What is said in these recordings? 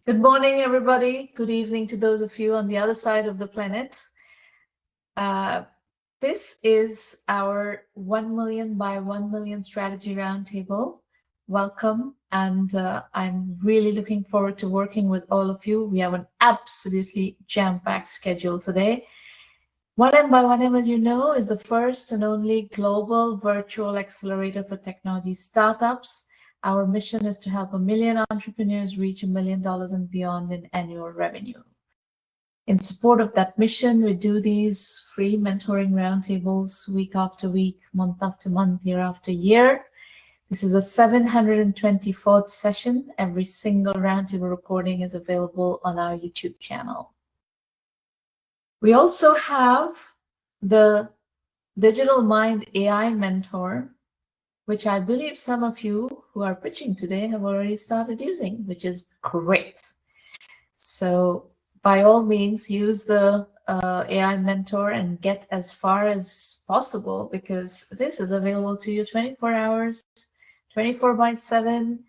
Good morning, everybody. Good evening to those of you on the other side of the planet. This is our 1 million by 1 million strategy roundtable. Welcome, and I'm really looking forward to working with all of you. We have an absolutely jam-packed schedule today. 1Mby1M, as you know, is the first and only global virtual accelerator for technology startups. Our mission is to help 1 million entrepreneurs reach $1 million and beyond in annual revenue. In support of that mission, we do these free mentoring roundtables week after week, month after month, year after year. This is the 724th session. Every single roundtable recording is available on our YouTube channel. We also have the Digital Mind AI Mentor, which I believe some of you who are pitching today have already started using, which is great. So by all means, use the AI Mentor and get as far as possible, because this is available to you 24 hours, 24/7,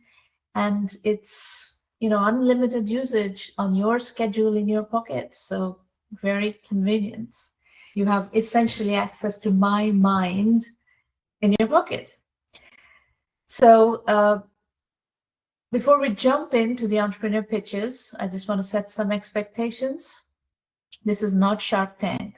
and it's unlimited usage on your schedule in your pocket. So very convenient. You have essentially access to my mind in your pocket. So before we jump into the entrepreneur pitches, I just want to set some expectations. This is not Shark Tank.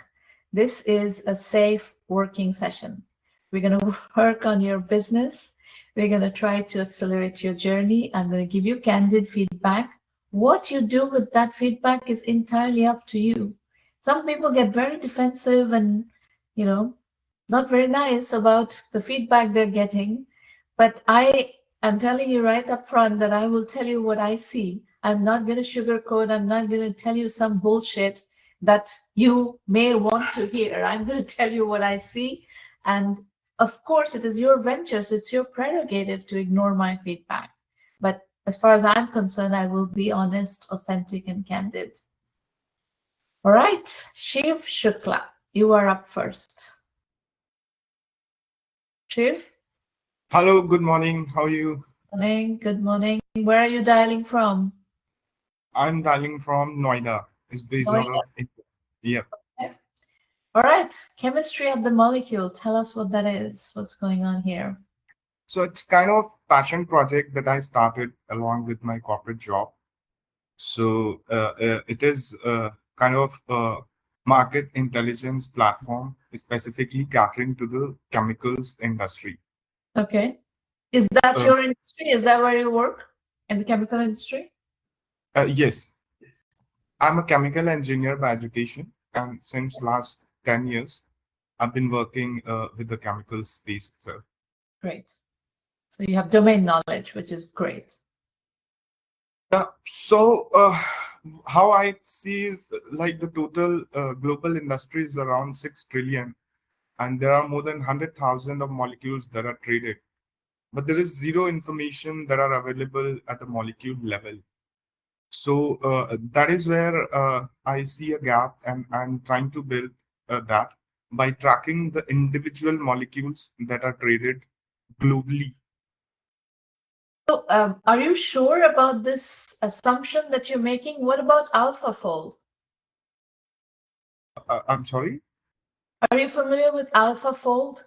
This is a safe working session. We're going to work on your business. We're going to try to accelerate your journey. I'm going to give you candid feedback. What you do with that feedback is entirely up to you. Some people get very defensive and, not very nice about the feedback they're getting. But I am telling you right up front that I will tell you what I see. I'm not going to sugarcoat. I'm not going to tell you some bullshit that you may want to hear. I'm going to tell you what I see. And of course, it is your venture, so it's your prerogative to ignore my feedback. But as far as I'm concerned, I will be honest, authentic, and candid. All right, Shiv Shukla, you are up first. Shiv? Hello, good morning. How are you? Good morning. Where are you dialing from? I'm dialing from Noida. It's based out of India. Yep. Okay. All right. Chemistry of the molecule. Tell us what that is. What's going on here? So it's kind of passion project that I started along with my corporate job. So it is kind of a market intelligence platform, specifically catering to the chemicals industry. Okay. Is that your industry? Is that where you work? In the chemical industry? Yes. I'm a chemical engineer by education, and since last 10 years, I've been working with the chemical space itself. Great. So you have domain knowledge, which is great. Yeah. So how I see is like the total global industry is around 6 trillion, and there are more than 100,000 of molecules that are traded. But there is zero information that are available at the molecule level. So that is where I see a gap, and I'm trying to build that by tracking the individual molecules that are traded globally. So are you sure about this assumption that you're making? What about AlphaFold? I'm sorry? Are you familiar with AlphaFold?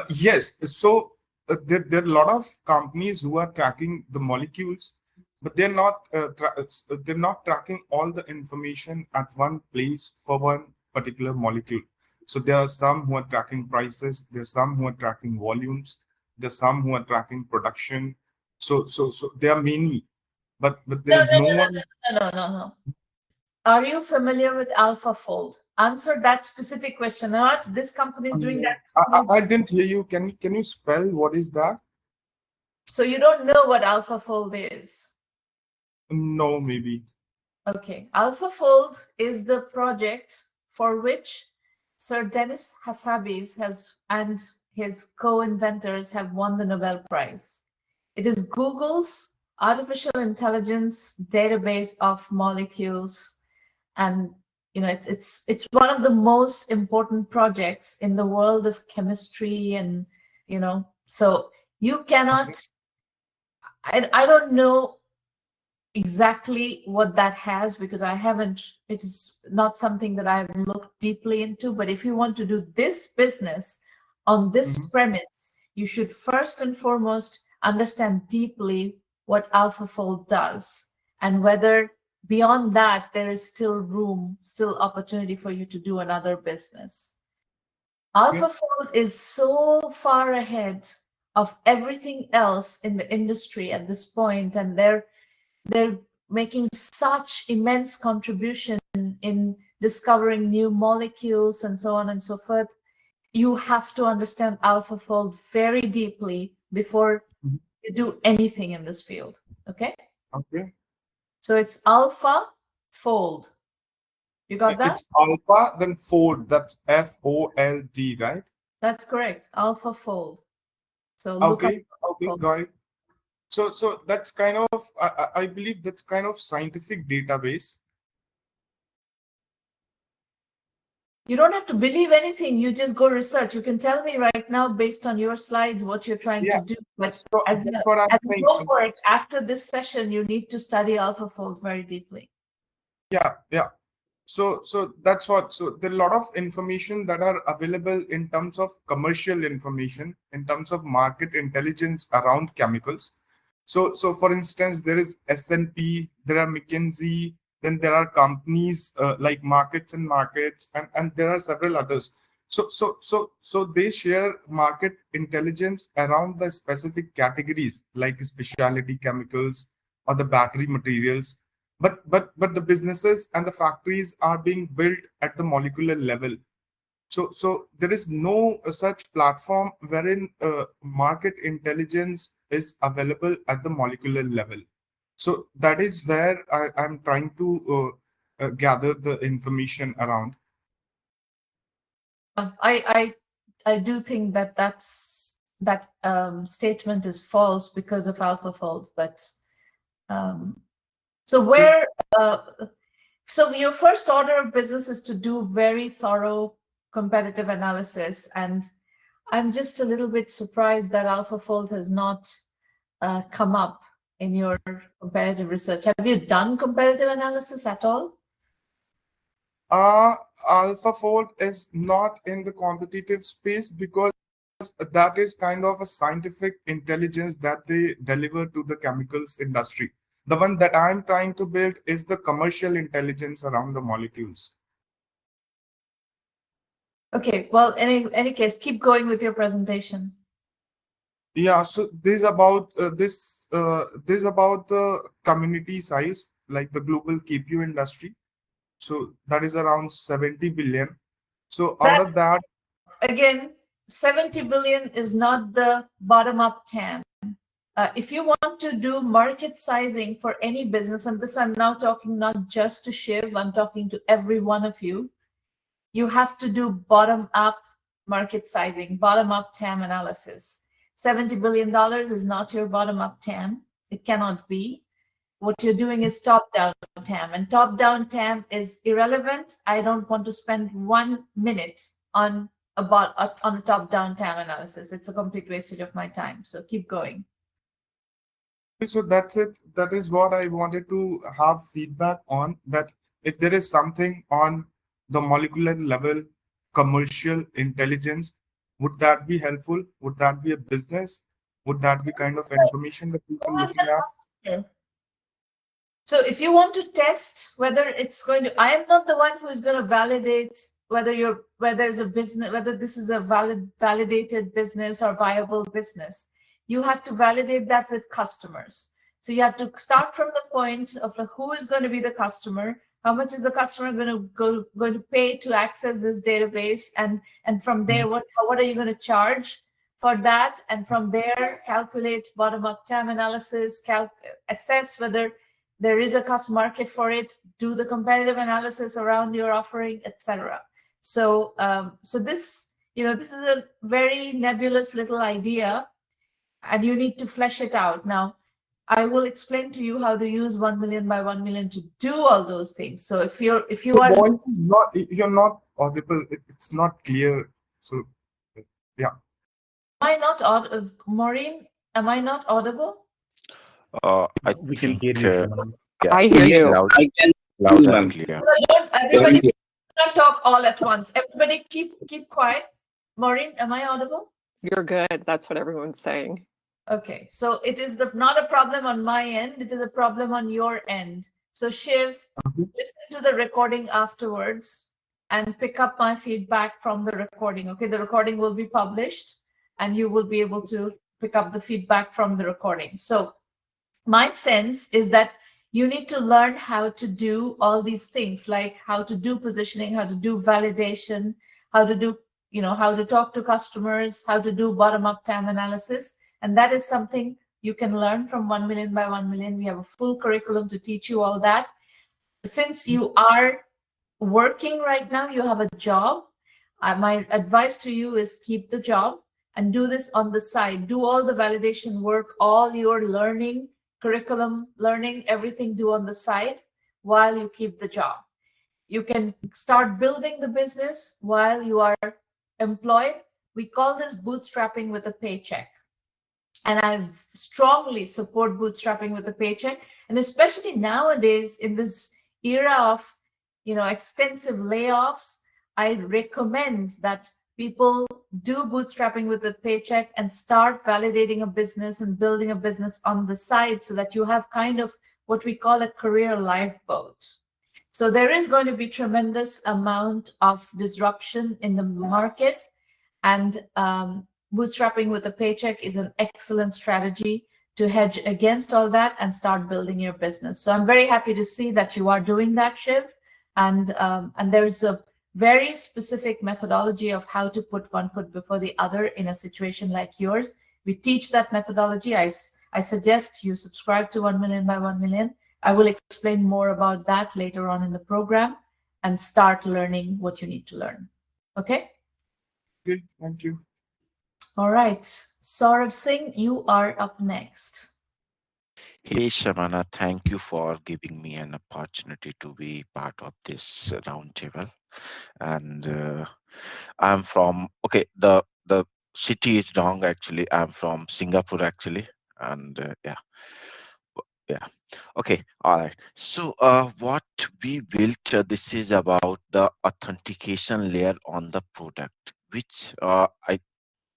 Yes. So there are a lot of companies who are tracking the molecules, but they're not tracking all the information at one place for one particular molecule. So there are some who are tracking prices. There are some who are tracking volumes. There are some who are tracking production. So there are many, but there is no one. No. Are you familiar with AlphaFold? Answer that specific question. Not this company is doing that. I didn't hear you. Can you spell what is that? So you don't know what AlphaFold is? No, maybe. Okay. AlphaFold is the project for which Sir Dennis Hassabis and his co-inventors have won the Nobel Prize. It is Google's artificial intelligence database of molecules, and it's one of the most important projects in the world of chemistry, and so you cannot. I don't know exactly what that has, because it is not something that I've looked deeply into. But if you want to do this business on this premise, you should first and foremost understand deeply what AlphaFold does, and whether beyond that there is still opportunity for you to do another business. AlphaFold is so far ahead of everything else in the industry at this point, and they're making such immense contribution in discovering new molecules and so on and so forth. You have to understand AlphaFold very deeply before you do anything in this field. Okay? Okay. So it's AlphaFold. You got that? It's alpha, then fold. That's FOLD, right? That's correct. AlphaFold. So look up. Okay, got it. So that's kind of, I believe that's kind of scientific database. You don't have to believe anything. You just go research. You can tell me right now, based on your slides, what you're trying to do. But So as that's what I'm a saying. homework after this session, you need to study AlphaFold very deeply. Yeah. So that's what. So there are a lot of information that are available in terms of commercial information, in terms of market intelligence around chemicals. So for instance, there is S&P, there are McKinsey, then there are companies like Markets and Markets, and there are several others. So they share market intelligence around the specific categories like specialty chemicals or the battery materials. But the businesses and the factories are being built at the molecular level. So there is no such platform wherein market intelligence is available at the molecular level. So that is where I'm trying to gather the information around. I do think that statement is false because of AlphaFold. But so your first order of business is to do very thorough competitive analysis, and I'm just a little bit surprised that AlphaFold has not come up in your competitive research. Have you done competitive analysis at all? AlphaFold is not in the competitive space because that is kind of a scientific intelligence that they deliver to the chemicals industry. The one that I'm trying to build is the commercial intelligence around the molecules. Okay, well, in any case, keep going with your presentation. Yeah, so this is about this is about the community size, like the global KPU industry. So that is around 70 billion. So out of that, again, 70 billion is not the bottom-up TAM. If you want to do market sizing for any business, and this I'm now talking not just to Shiv, I'm talking to every one of you, you have to do bottom-up market sizing, bottom-up TAM analysis. $70 billion is not your bottom-up TAM. It cannot be. What you're doing is top-down TAM, and top-down TAM is irrelevant. I don't want to spend 1 minute on a top-down TAM analysis. It's a complete wastage of my time. So keep going. so that's it. That is what I wanted to have feedback on, that if there is something on the molecular level, commercial intelligence, would that be helpful? Would that be a business? Would that be kind of information that people are looking at? So if you want to test whether it's going to, I am not the one who is going to validate whether this is a validated business or viable business. You have to validate that with customers. So you have to start from the point of who is going to be the customer, how much is the customer going to pay to access this database, and from there, what are you going to charge for that, and from there calculate bottom-up TAM analysis, assess whether there is a customer market for it, do the competitive analysis around your offering, etc. So this is a very nebulous little idea, and you need to flesh it out. Now, I will explain to you how to use 1 million by 1 million to do all those things. So if you are, voice is not, you're not audible. It's not clear. So yeah. Am I not audible, Maureen? Am I not audible? I We can think hear you, Sramana. Yeah, I hear it's you. loud, I can loud do, and ma'am. clear. Don't everybody Very not talk all at once. Everybody keep quiet. Maureen, am I audible? You're good. That's what everyone's saying. Okay, so it is not a problem on my end. It is a problem on your end. So Shiv, listen to the recording afterwards and pick up my feedback from the recording. Okay, the recording will be published and you will be able to pick up the feedback from the recording. So my sense is that you need to learn how to do all these things, like how to do positioning, how to do validation, how to do, how to talk to customers, how to do bottom-up TAM analysis. And that is something you can learn from 1 million by 1 million. We have a full curriculum to teach you all that. Since you are working right now, you have a job. My advice to you is keep the job and do this on the side. Do all the validation work, all your learning, curriculum learning, everything do on the side while you keep the job. You can start building the business while you are employed. We call this bootstrapping with a paycheck. And I strongly support bootstrapping with a paycheck. And especially nowadays in this era of, extensive layoffs, I recommend that people do bootstrapping with a paycheck and start validating a business and building a business on the side so that you have kind of what we call a career lifeboat. So there is going to be tremendous amount of disruption in the market, and bootstrapping with a paycheck is an excellent strategy to hedge against all that and start building your business. So I'm very happy to see that you are doing that, Shiv. And there's a very specific methodology of how to put one foot before the other in a situation like yours. We teach that methodology. I suggest you subscribe to 1 million by 1 million. I will explain more about that later on in the program and start learning what you need to learn. Okay? Good, thank you. All right. Saurabh Singh, you are up next. Hey, Sramana, thank you for giving me an opportunity to be part of this roundtable. And I'm from, okay, the city is wrong actually. I'm from Singapore actually. And yeah. Okay, all right. So what we built, this is about the authentication layer on the product, which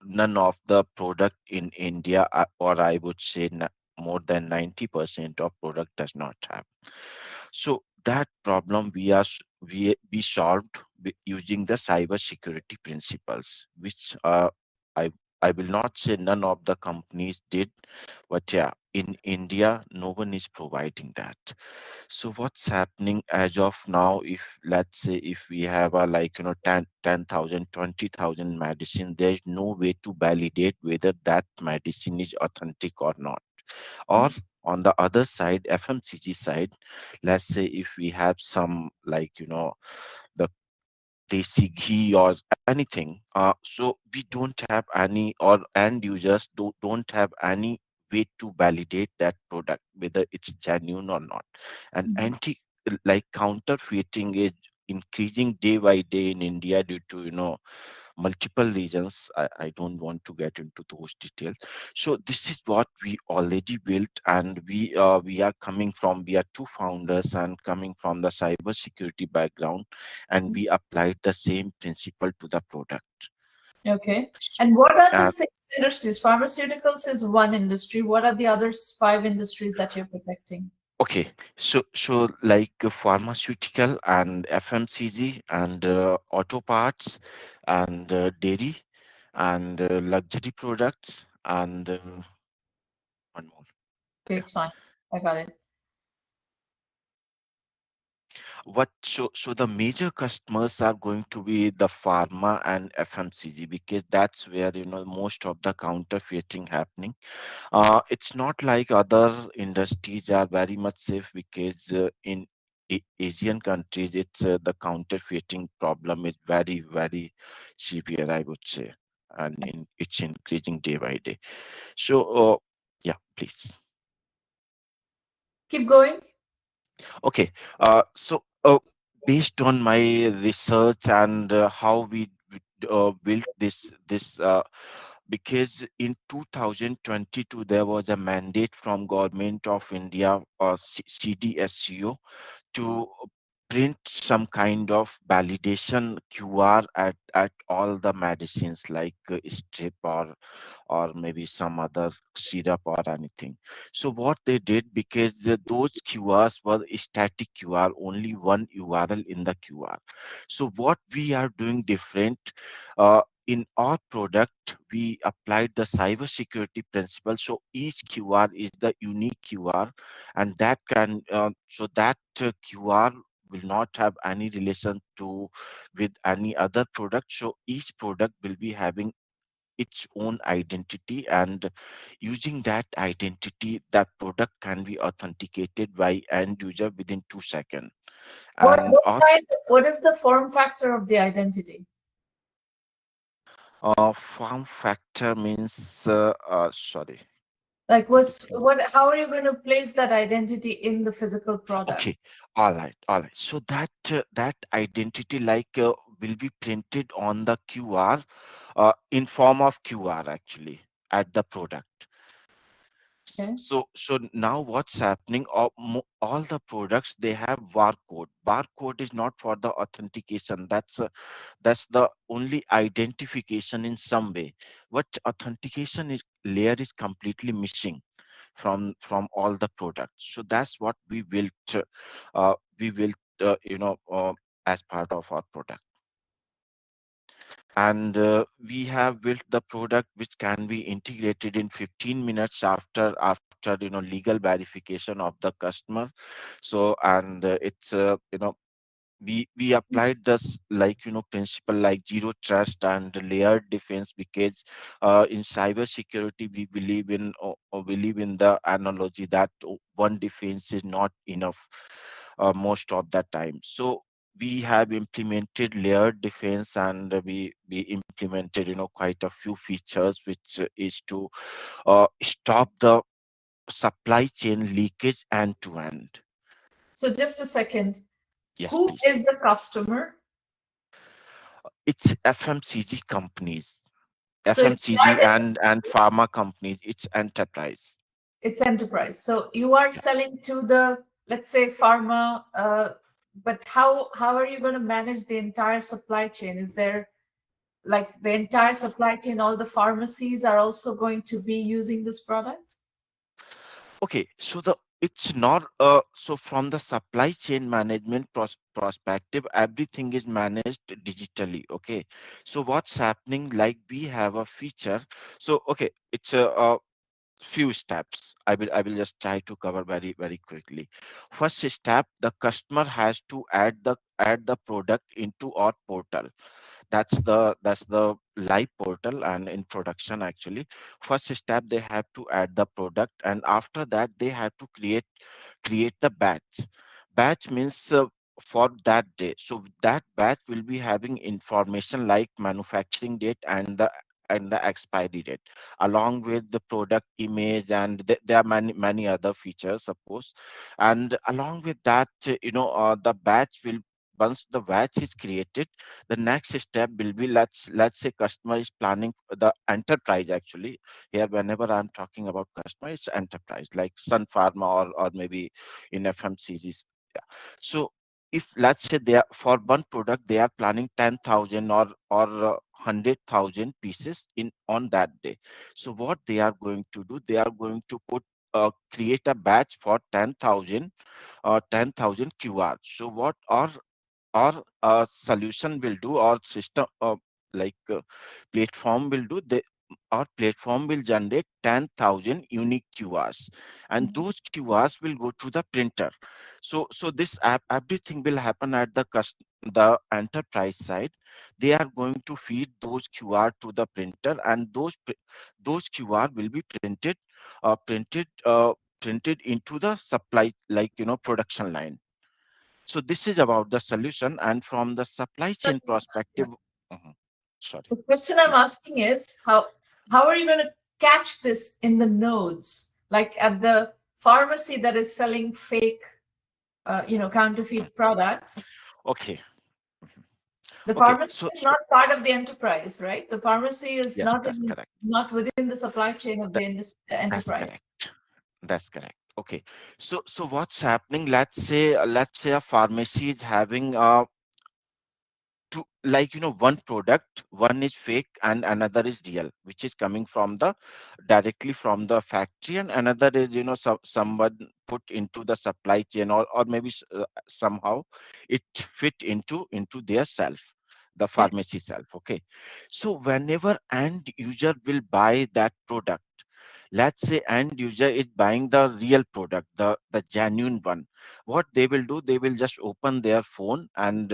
none of the product in India, or I would say more than 90% of product does not have. So that problem we solved using the cyber security principles, which I I will not say none of the companies did, but yeah, in India, no one is providing that. So what's happening as of now, if let's say if we have a 10,000, 20,000 medicine, there's no way to validate whether that medicine is authentic or not. Or on the other side, FMCG side, let's say if we have some the desi ghee or anything, so we don't have any, or end users don't have any way to validate that product whether it's genuine or not. And counterfeiting is increasing day by day in India due to multiple reasons. I don't want to get into those details. So this is what we already built, and we are coming from, we are two founders and coming from the cyber security background, and we applied the same principle to the product. Okay. And what are the Uh, 6 industries? Pharmaceuticals is one industry. What are the other 5 industries that you're protecting? Okay, so like pharmaceutical and FMCG and auto parts and dairy and luxury products and one more. Okay, Yeah. it's fine. I got it. So the major customers are going to be the pharma and FMCG, because that's where most of the counterfeiting happening. It's not like other industries are very much safe, because in Asian countries, it's the counterfeiting problem is very, very severe, I would say, and it's increasing day by day. So, yeah, please. Keep going. Okay. So based on my research and how we built this because in 2022 there was a mandate from Government of India or CDSCO to print some kind of validation QR at all the medicines like strip or maybe some other syrup or anything. So what they did, because those QRs were static QR, only one URL in the QR. So what we are doing different, in our product, we applied the cyber security principle. So each QR is the unique QR, and that can, so that QR will not have any relation to with any other product. So each product will be having its own identity, and using that identity, that product can be authenticated by end user within 2 seconds. And What is the form factor of the identity? form factor means sorry. Like how are you going to place that identity in the physical product? Okay, all right. So that identity will be printed on the QR, in form of QR actually at the product. Okay. So now what's happening? All the products, they have barcode. Barcode is not for the authentication. That's the only identification in some way. What authentication is layer is completely missing from all the products. So that's what we built. We built, as part of our product. And we have built the product which can be integrated in 15 minutes after legal verification of the customer. So, and it's we applied this principle like zero trust and layered defense, because in cyber security we believe in, or believe in the analogy that one defense is not enough most of the time. So we have implemented layered defense, and we implemented quite a few features, which is to stop the supply chain leakage end to end. So just a second. Yes, Who please. is the customer? It's FMCG companies, So FMCG and pharma companies. It's enterprise. it's enterprise. So you are selling to the, let's say, pharma, but how are you going to manage the entire supply chain? Is there like the entire supply chain, all the pharmacies are also going to be using this product? Okay, so it's not so from the supply chain management perspective, everything is managed digitally. Okay, so what's happening, like we have a feature. So okay, it's a few steps. I will just try to cover very very quickly. First step, the customer has to add the product into our portal. That's the live portal and in production actually. First step, they have to add the product, and after that they have to create the batch means for that day. So that batch will be having information like manufacturing date and the expiry date, along with the product image, and there are many other features suppose. And along with that, the batch will, once the batch is created, the next step will be, let's say customer is planning the enterprise actually. Here whenever I'm talking about customer, it's enterprise like Sun Pharma or maybe in FMCGs. Yeah. So if let's say they are, for one product they are planning 10,000 or 100,000 pieces in on that day. So what they are going to do, they are going to create a batch for 10,000 QR. So what our solution will do, or system platform will do, our platform will generate 10,000 unique QRs, and those QRs will go to the printer. So this everything will happen at the enterprise side. They are going to feed those QR to the printer, and those QR will be printed into the supply, production line. So this is about the solution, and from the supply chain perspective. Mhm. Sorry. The question I'm asking is how are you going to catch this in the nodes, like at the pharmacy that is selling fake, counterfeit products? Okay. The Okay, pharmacy so is not part of the enterprise, right? The pharmacy is yes, that's correct. not within the supply chain of the That's enterprise. correct. That's correct. Okay. So what's happening? Let's say a pharmacy is having two, like, one product, one is fake and another is real, which is coming from the directly from the factory, and another is, someone put into the supply chain, or maybe somehow it fit into their self, the Yeah. pharmacy self. Okay. So whenever end user will buy that product, let's say end user is buying the real product, the genuine one, what they will do, they will just open their phone and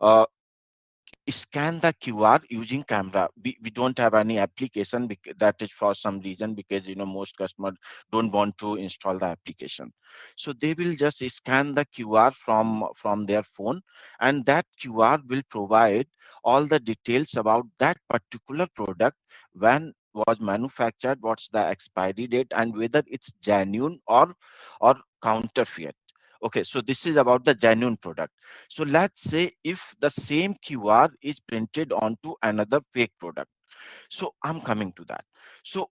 uh, scan the QR using camera. We don't have any application, that is for some reason, because most customers don't want to install the application. So they will just scan the QR from their phone, and that QR will provide all the details about that particular product, when was manufactured, what's the expiry date, and whether it's genuine or counterfeit. Okay, so this is about the genuine product. So let's say if the same QR is printed onto another fake product. So I'm coming to that. So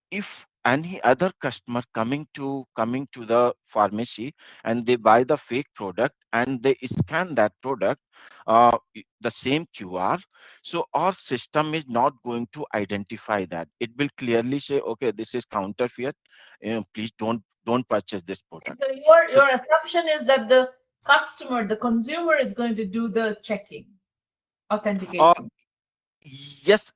if any other customer coming to the pharmacy and they buy the fake product and they scan that product, the same QR, so our system is not going to identify that. It will clearly say, okay, this is counterfeit. Please don't purchase this product. So your So your assumption is that the customer, the consumer, is going to do the checking, uh, authentication. yes,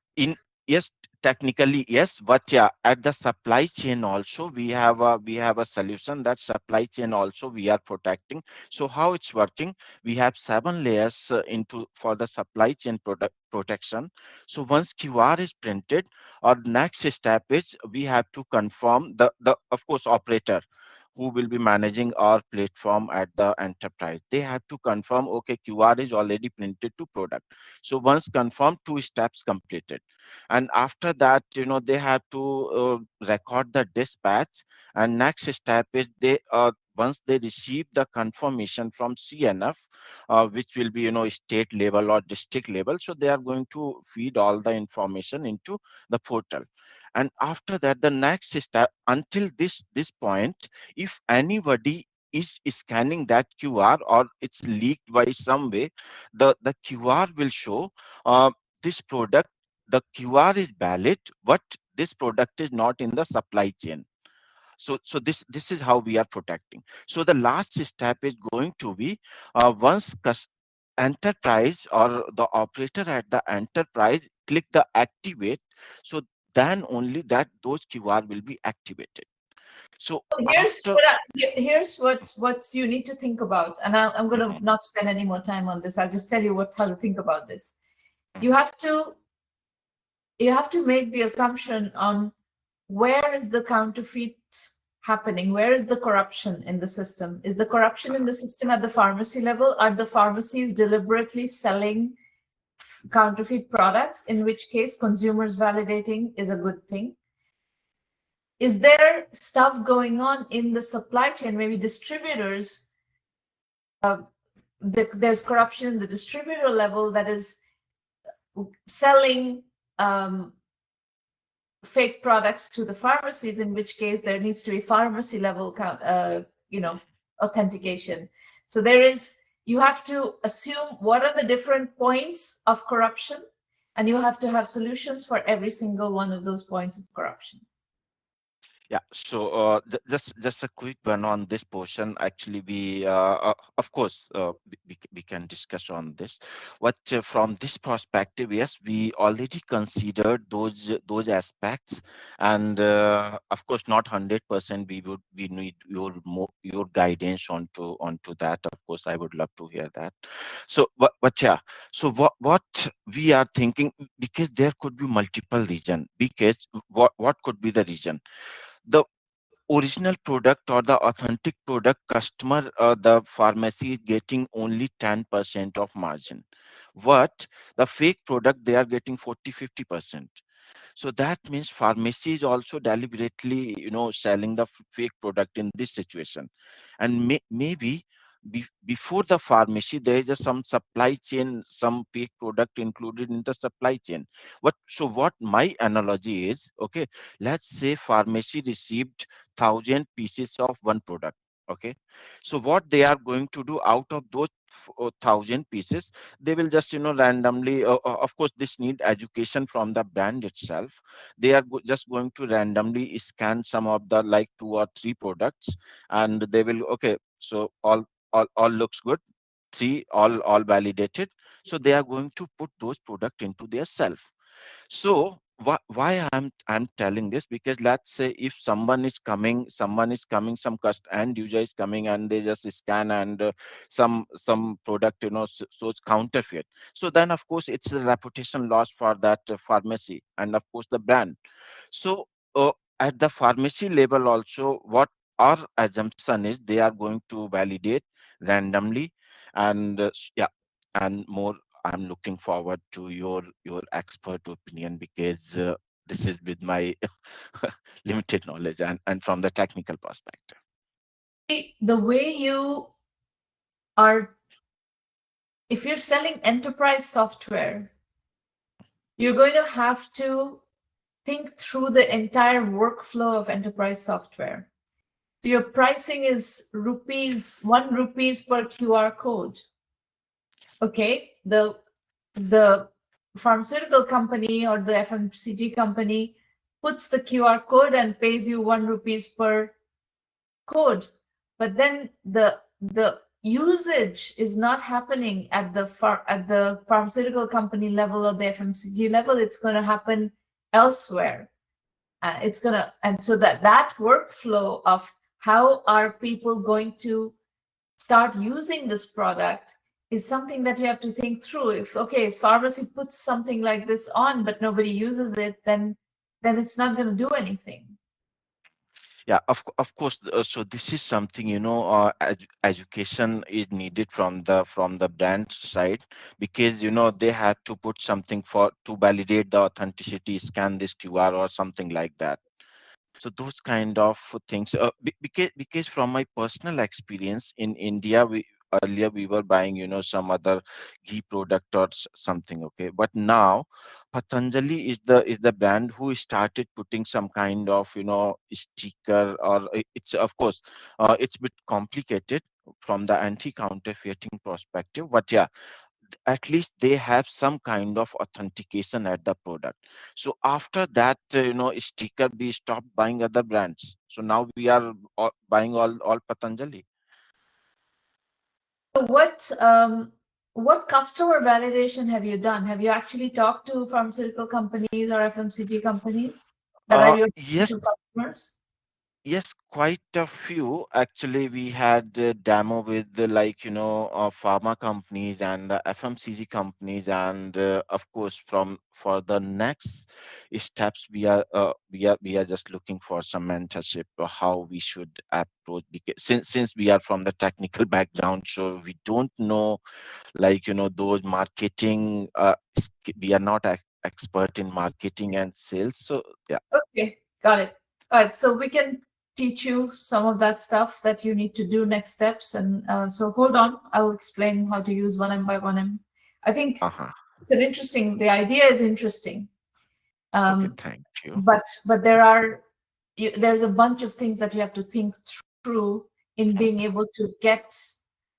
yes, technically yes, but yeah, at the supply chain also we have a solution, that supply chain also we are protecting. So how it's working, we have 7 layers into for the supply chain product protection. So once QR is printed, our next step is we have to confirm the of course operator who will be managing our platform at the enterprise. They have to confirm, okay, QR is already printed to product. So once confirmed, 2 steps completed. And after that, they have to record the dispatch. And next step is they once they receive the confirmation from CNF, which will be, state level or district level. So they are going to feed all the information into the portal. And after that, the next step, until this point, if anybody is scanning that QR or it's leaked by some way, the QR will show this product, the QR is valid, but this product is not in the supply chain. So this is how we are protecting. So the last step is going to be, once enterprise or the operator at the enterprise click the activate, so then only that those QR will be activated. So after Here's what's you need to think about, and I'm going to Mhm, not spend any more time on this. I'll just tell you how to think about this. You mhm, have to make the assumption on where is the counterfeit happening, where is the corruption in the system. Is the corruption in uh-huh, the system at the pharmacy level? Are the pharmacies deliberately selling counterfeit products, in which case consumers validating is a good thing? Is there stuff going on in the supply chain, maybe distributors, there's corruption in the distributor level that is selling fake products to the pharmacies, in which case there needs to be pharmacy level authentication. So you have to assume what are the different points of corruption, and you have to have solutions for every single one of those points of corruption. yeah. So just a quick one on this portion. Actually, we of course we can discuss on this. What from this perspective, yes, we already considered those aspects, and of course, not 100%. We need your guidance onto that. Of course, I would love to hear that. So, but yeah. So what we are thinking, because there could be multiple reason. Because what could be the reason? The original product or the authentic product, customer, the pharmacy is getting only 10% of margin. What the fake product, they are getting 40-50%. So that means pharmacy is also deliberately, selling the fake product in this situation. And maybe before the pharmacy, there is some supply chain, some fake product included in the supply chain. What my analogy is, okay, let's say pharmacy received 1,000 pieces of one product. Okay, so what they are going to do out of those 1,000 pieces, they will just randomly, of course this need education from the brand itself. They are just going to randomly scan some of the like 2 or 3 products, and they will, okay, so all looks good, three all validated, so they are going to put those product into their shelf. So why I'm telling this, because let's say if someone is coming, some end user is coming, and they just scan, and some product so it's counterfeit. So then of course it's a reputation loss for that pharmacy, and of course the brand. So at the pharmacy level also, what our assumption is, they are going to validate randomly, and yeah, and more. I'm looking forward to your expert opinion, because this is with my limited knowledge and from the technical perspective. The way you are, if you're selling enterprise software, you're going to have to think through the entire workflow of enterprise software. So your pricing is one rupees per QR code. Okay, the pharmaceutical company or the FMCG company puts the QR code and pays you 1 rupees per code, but then the usage is not happening at the pharmaceutical company level or the FMCG level. It's going to happen elsewhere. And so that workflow of how are people going to start using this product is something that you have to think through. If pharmacy puts something like this on, but nobody uses it, then it's not going to do anything. Yeah, of course. So this is something, education is needed from the brand side, because they have to put something to validate the authenticity, scan this QR or something like that. So those kind of things, because from my personal experience in India, earlier we were buying some other ghee product or something, okay, but now Patanjali is the brand who started putting some kind of sticker, or it's of course it's a bit complicated from the anti-counterfeiting perspective, but yeah, at least they have some kind of authentication at the product. So after that, sticker, we stopped buying other brands, so now we are buying all Patanjali. So what customer validation have you done? Have you actually talked to pharmaceutical companies or FMCG companies that are your Yes. potential customers? Yes, quite a few. Actually, we had a demo with the pharma companies and the FMCG companies, and of course, for the next steps, we are just looking for some mentorship of how we should approach. Because since we are from the technical background, so we don't know those marketing. We are not expert in marketing and sales. So yeah. Okay, got it. All right, so we can teach you some of that stuff that you need to do next steps. And so hold on, I'll explain how to use 1M by 1M. I think the idea is interesting. Okay, thank you. But there's a bunch of things that you have to think through in being able to get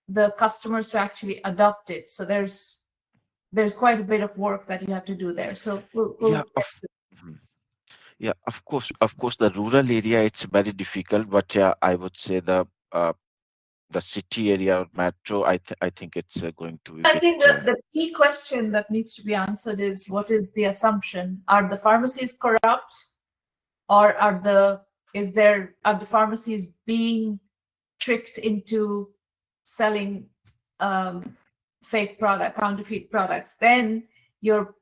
the customers to actually adopt it. So there's quite a bit of work that you have to do there. So we'll yeah, of course, the rural area, it's very difficult, but yeah, I would say the city area or metro, I think it's going to be I think the key question that needs to be answered is, what is the assumption? Are the pharmacies corrupt, or are the pharmacies being tricked into selling fake counterfeit products? Then your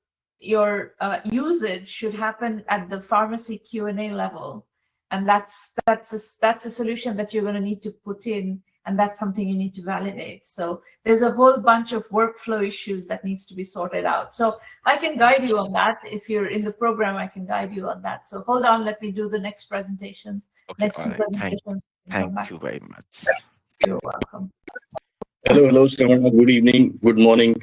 usage should happen at the pharmacy Q&A level, and that's a solution that you're going to need to put in, and that's something you need to validate. So there's a whole bunch of workflow issues that needs to be sorted out. So I can guide you on that. If you're in the program, I can guide you on that. So hold on, let me do the next presentations. Okay, Next two presentations. thank you very much. You're welcome. Hello, Sramana. Good evening, good morning.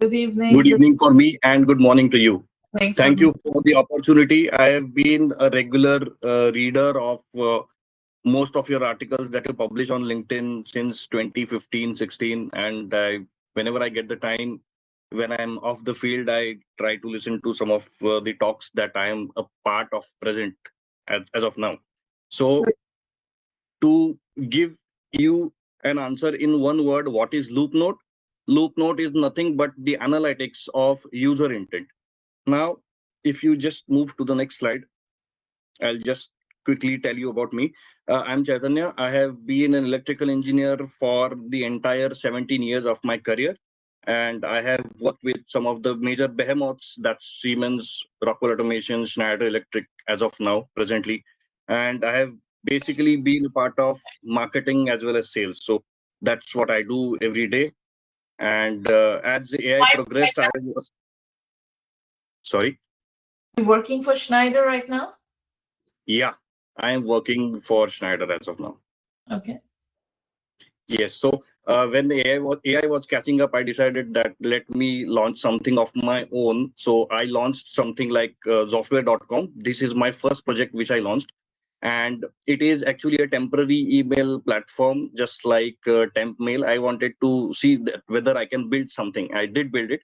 Good evening. Good evening for me and good morning to you. Thank Thank you for the opportunity. I have been a regular reader of most of your articles that you publish on LinkedIn since 2015-16, and whenever I get the time, when I'm off the field, I try to listen to some of the talks that I am a part of present as of now. So to give you an answer in one word, what is LoopNote? LoopNote is nothing but the analytics of user intent. Now, if you just move to the next slide, I'll just quickly tell you about me. I'm Chaitanya. I have been an electrical engineer for the entire 17 years of my career. And I have worked with some of the major behemoths, that's Siemens, Rockwell Automation, Schneider Electric as of now, presently. And I have basically been a part of marketing as well as sales. So that's what I do every day. And as AI progressed, I was... Sorry? You're working for Schneider right now? Yeah, I am working for Schneider as of now. Okay. Yes. So when the AI was catching up, I decided that let me launch something of my own. So I launched something like software.com. This is my first project which I launched. And it is actually a temporary email platform, just like temp mail. I wanted to see that whether I can build something. I did build it.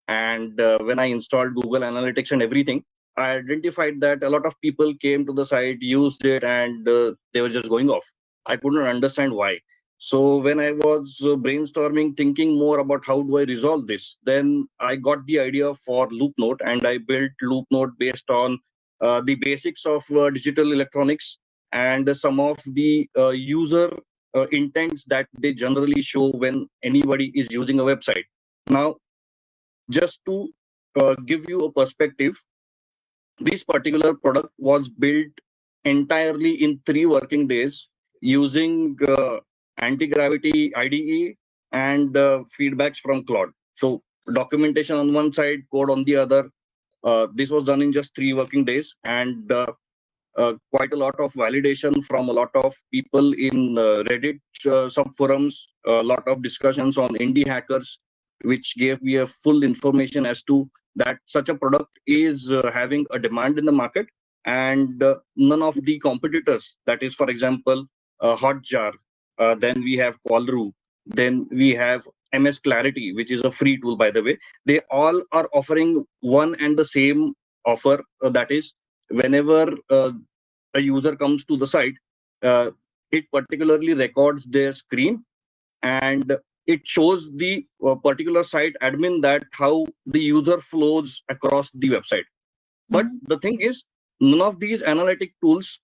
And when I installed Google Analytics and everything, I identified that a lot of people came to the site, used it, and they were just going off. I couldn't understand why. So when I was brainstorming, thinking more about how do I resolve this, then I got the idea for LoopNote, and I built LoopNote based on the basics of digital electronics and some of the user intents that they generally show when anybody is using a website. Now, just to give you a perspective, this particular product was built entirely in 3 working days using anti-gravity IDE and feedbacks from Claude. So documentation on one side, code on the other. This was done in just 3 working days, and quite a lot of validation from a lot of people in Reddit subforums, a lot of discussions on indie hackers, which gave me a full information as to that such a product is having a demand in the market, and none of the competitors, that is, for example, Hotjar, then we have Qualru, then we have MS Clarity, which is a free tool, by the way. They all are offering one and the same offer, that is, whenever a user comes to the site, it particularly records their screen, and it shows the particular site admin that how the user flows across the website. But the thing is, none of these analytic tools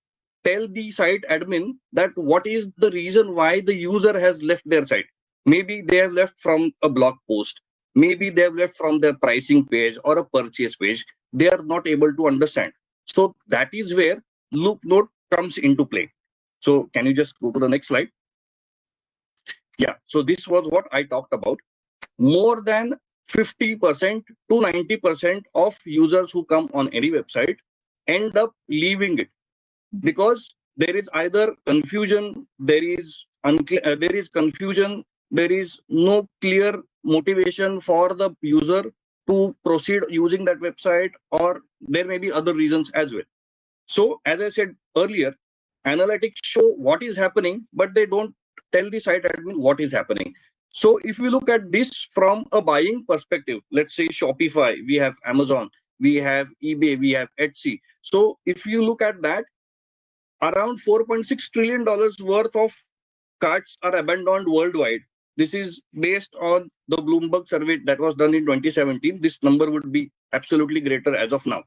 tell the site admin that what is the reason why the user has left their site. Maybe they have left from a blog post, maybe they have left from their pricing page or a purchase page. They are not able to understand. So that is where LoopNote comes into play. So can you just go to the next slide? Yeah, so this was what I talked about. More than 50% to 90% of users who come on any website end up leaving it because there is either confusion, there is confusion, there is no clear motivation for the user to proceed using that website, or there may be other reasons as well. So as I said earlier, analytics show what is happening, but they don't tell the site admin what is happening. So if we look at this from a buying perspective, let's say Shopify, we have Amazon, we have eBay, we have Etsy. So if you look at that, around $4.6 trillion worth of carts are abandoned worldwide. This is based on the Bloomberg survey that was done in 2017. This number would be absolutely greater as of now.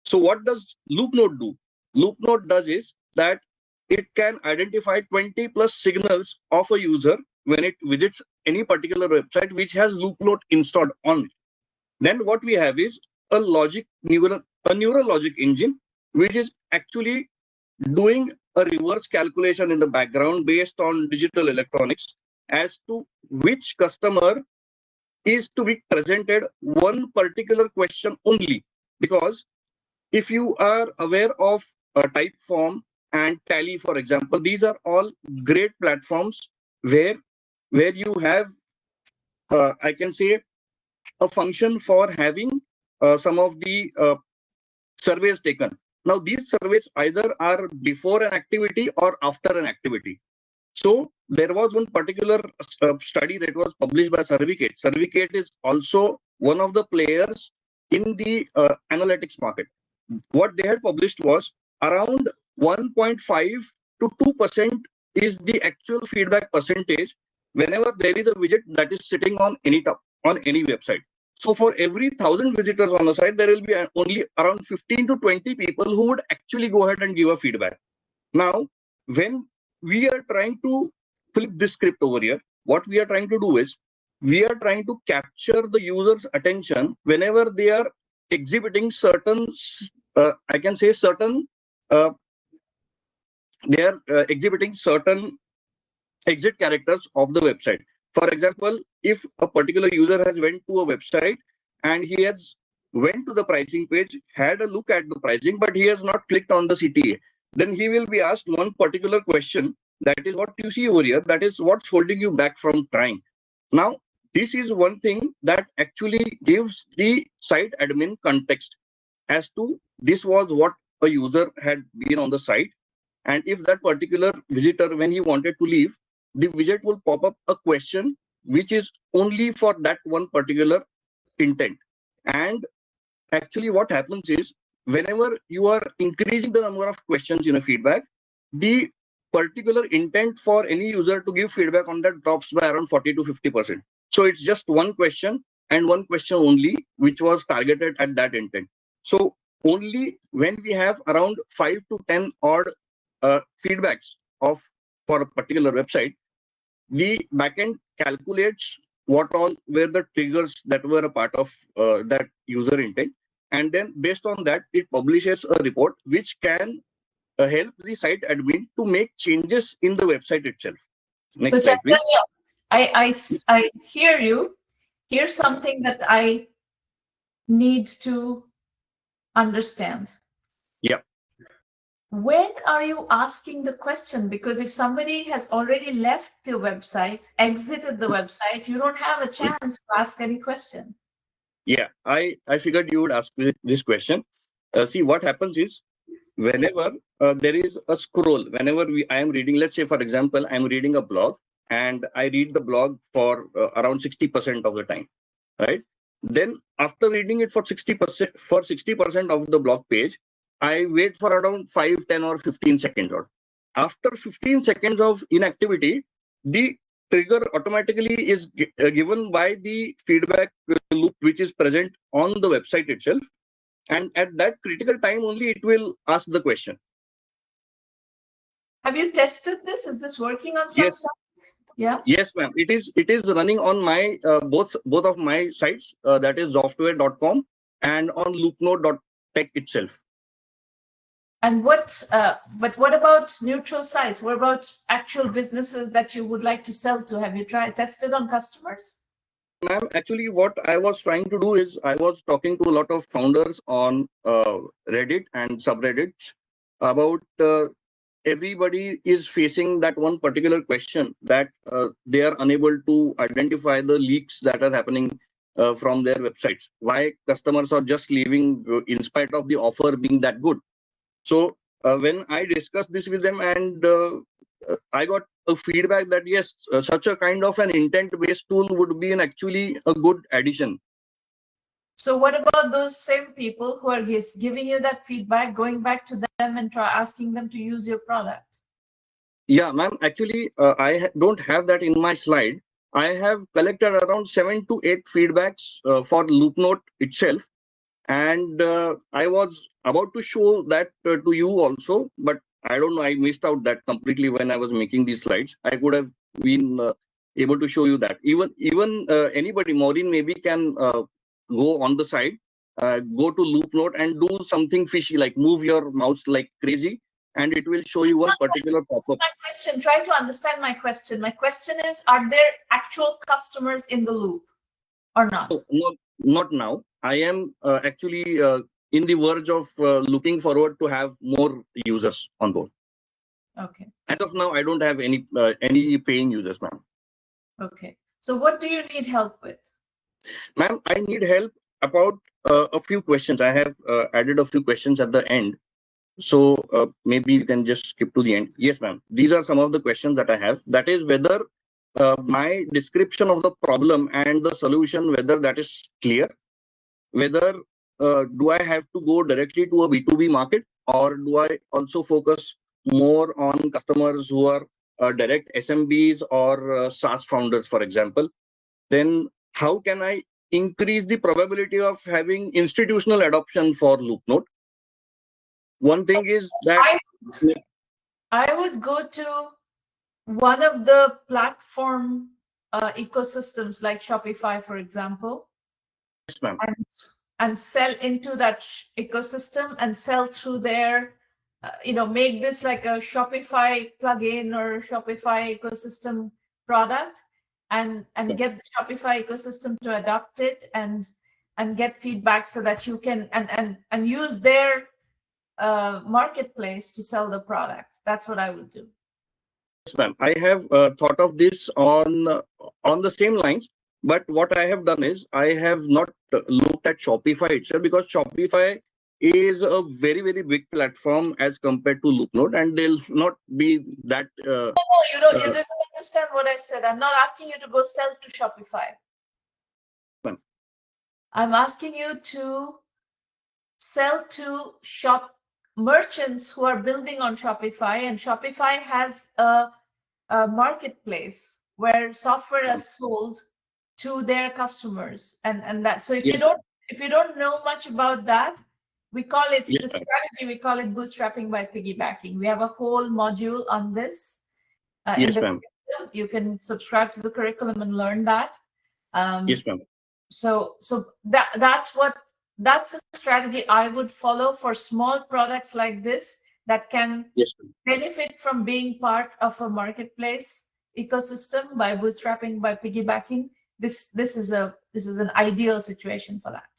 So what does LoopNote do? LoopNote does is that it can identify 20 plus signals of a user when it visits any particular website which has LoopNote installed on it. Then what we have is a neural logic engine, which is actually doing a reverse calculation in the background based on digital electronics as to which customer is to be presented one particular question only. Because if you are aware of Typeform and Tally, for example, these are all great platforms where where you have, I can say, a function for having some of the surveys taken. Now, these surveys either are before an activity or after an activity. So there was one particular study that was published by Certificate. Certificate is also one of the players in the analytics market. What they had published was around 1.5 to 2% is the actual feedback percentage whenever there is a widget that is sitting on any website. So for every 1,000 visitors on the site, there will be only around 15 to 20 people who would actually go ahead and give a feedback. Now, when we are trying to flip this script over here, what we are trying to do is we are trying to capture the user's attention whenever they are exhibiting certain, I can say certain, they are exhibiting certain exit characters of the website. For example, if a particular user has went to a website and he has went to the pricing page, had a look at the pricing, but he has not clicked on the CTA, then he will be asked one particular question. That is what you see over here. That is what's holding you back from trying. Now, this is one thing that actually gives the site admin context as to this was what a user had been on the site. And if that particular visitor, when he wanted to leave, the widget will pop up a question which is only for that one particular intent. And actually what happens is whenever you are increasing the number of questions in a feedback, the particular intent for any user to give feedback on that drops by around 40 to 50%. So it's just one question and one question only, which was targeted at that intent. So only when we have around 5 to 10 odd feedbacks for a particular website, the backend calculates what all were the triggers that were a part of that user intent, and then based on that, it publishes a report which can help the site admin to make changes in the website itself. Next So slide, please. I hear you. Here's something that I need to understand. Yeah. When are you asking the question? Because if somebody has already left the website, exited the website, you don't have a chance to ask any question. Yeah, I figured you would ask this question. See, what happens is whenever there is a scroll, whenever I am reading, let's say, for example, I'm reading a blog and I read the blog for around 60% of the time, right? Then after reading it for 60% of the blog page, I wait for around 5, 10 or 15 seconds. Or after 15 seconds of inactivity, the trigger automatically is given by the feedback loop which is present on the website itself. And at that critical time only, it will ask the question. Have you tested this? Is this working on some Yes. sites? Yeah. Yes, ma'am. It is running on my both of my sites, that is software.com and on LoopNote.tech itself. And but what about neutral sites? What about actual businesses that you would like to sell to? Have you tested on customers? Ma'am, actually, what I was trying to do is I was talking to a lot of founders on Reddit and subreddits about everybody is facing that one particular question that they are unable to identify the leaks that are happening from their websites. Why customers are just leaving in spite of the offer being that good. So when I discussed this with them, and I got a feedback that yes, such a kind of an intent-based tool would be actually a good addition. So what about those same people who are giving you that feedback, going back to them and asking them to use your product? Yeah, ma'am. Actually, I don't have that in my slide. I have collected around 7 to 8 feedbacks for LoopNote itself. And I was about to show that to you also, but I don't know, I missed out that completely when I was making these slides. I could have been able to show you that. Even anybody, Maureen maybe can go on the side, go to LoopNote and do something fishy, like move your mouse like crazy, and it will show you one particular pop-up. My question, try to understand my question. My question is, are there actual customers in the loop or not? No, not now. I am actually in the verge of looking forward to have more users on board. Okay. As of now, I don't have any paying users, ma'am. Okay. So what do you need help with? Ma'am, I need help about a few questions. I have added a few questions at the end. So maybe you can just skip to the end. Yes, ma'am. These are some of the questions that I have. That is whether my description of the problem and the solution, whether that is clear, whether do I have to go directly to a B2B market, or do I also focus more on customers who are direct SMBs or SaaS founders, for example. Then how can I increase the probability of having institutional adoption for LoopNote? One thing is that I would go to one of the platform ecosystems like Shopify, for example, yes, ma'am. and sell into that ecosystem and sell through their, make this like a Shopify plugin or Shopify ecosystem product, and get the Shopify ecosystem to adopt it and get feedback so that you can and use their marketplace to sell the product. That's what I would do. Yes, ma'am. I have thought of this on the same lines, but what I have done is I have not looked at Shopify itself, because Shopify is a very, very big platform as compared to LoopNote, and they'll not be that. No, you didn't understand what I said. I'm not asking you to go sell to Shopify. Ma'am. I'm asking you to sell to merchants who are building on Shopify, and Shopify has a marketplace where software is sold to their customers, and that. So if Yes. you don't know much about that, we call it Yes, the ma'am. strategy. We call it bootstrapping by piggybacking. We have a whole module on this. Yes, ma'am. You can subscribe to the curriculum and learn that. Yes, ma'am. So that's a strategy I would follow for small products like this that can Yes, ma'am. benefit from being part of a marketplace ecosystem by bootstrapping, by piggybacking. This is an ideal situation for that.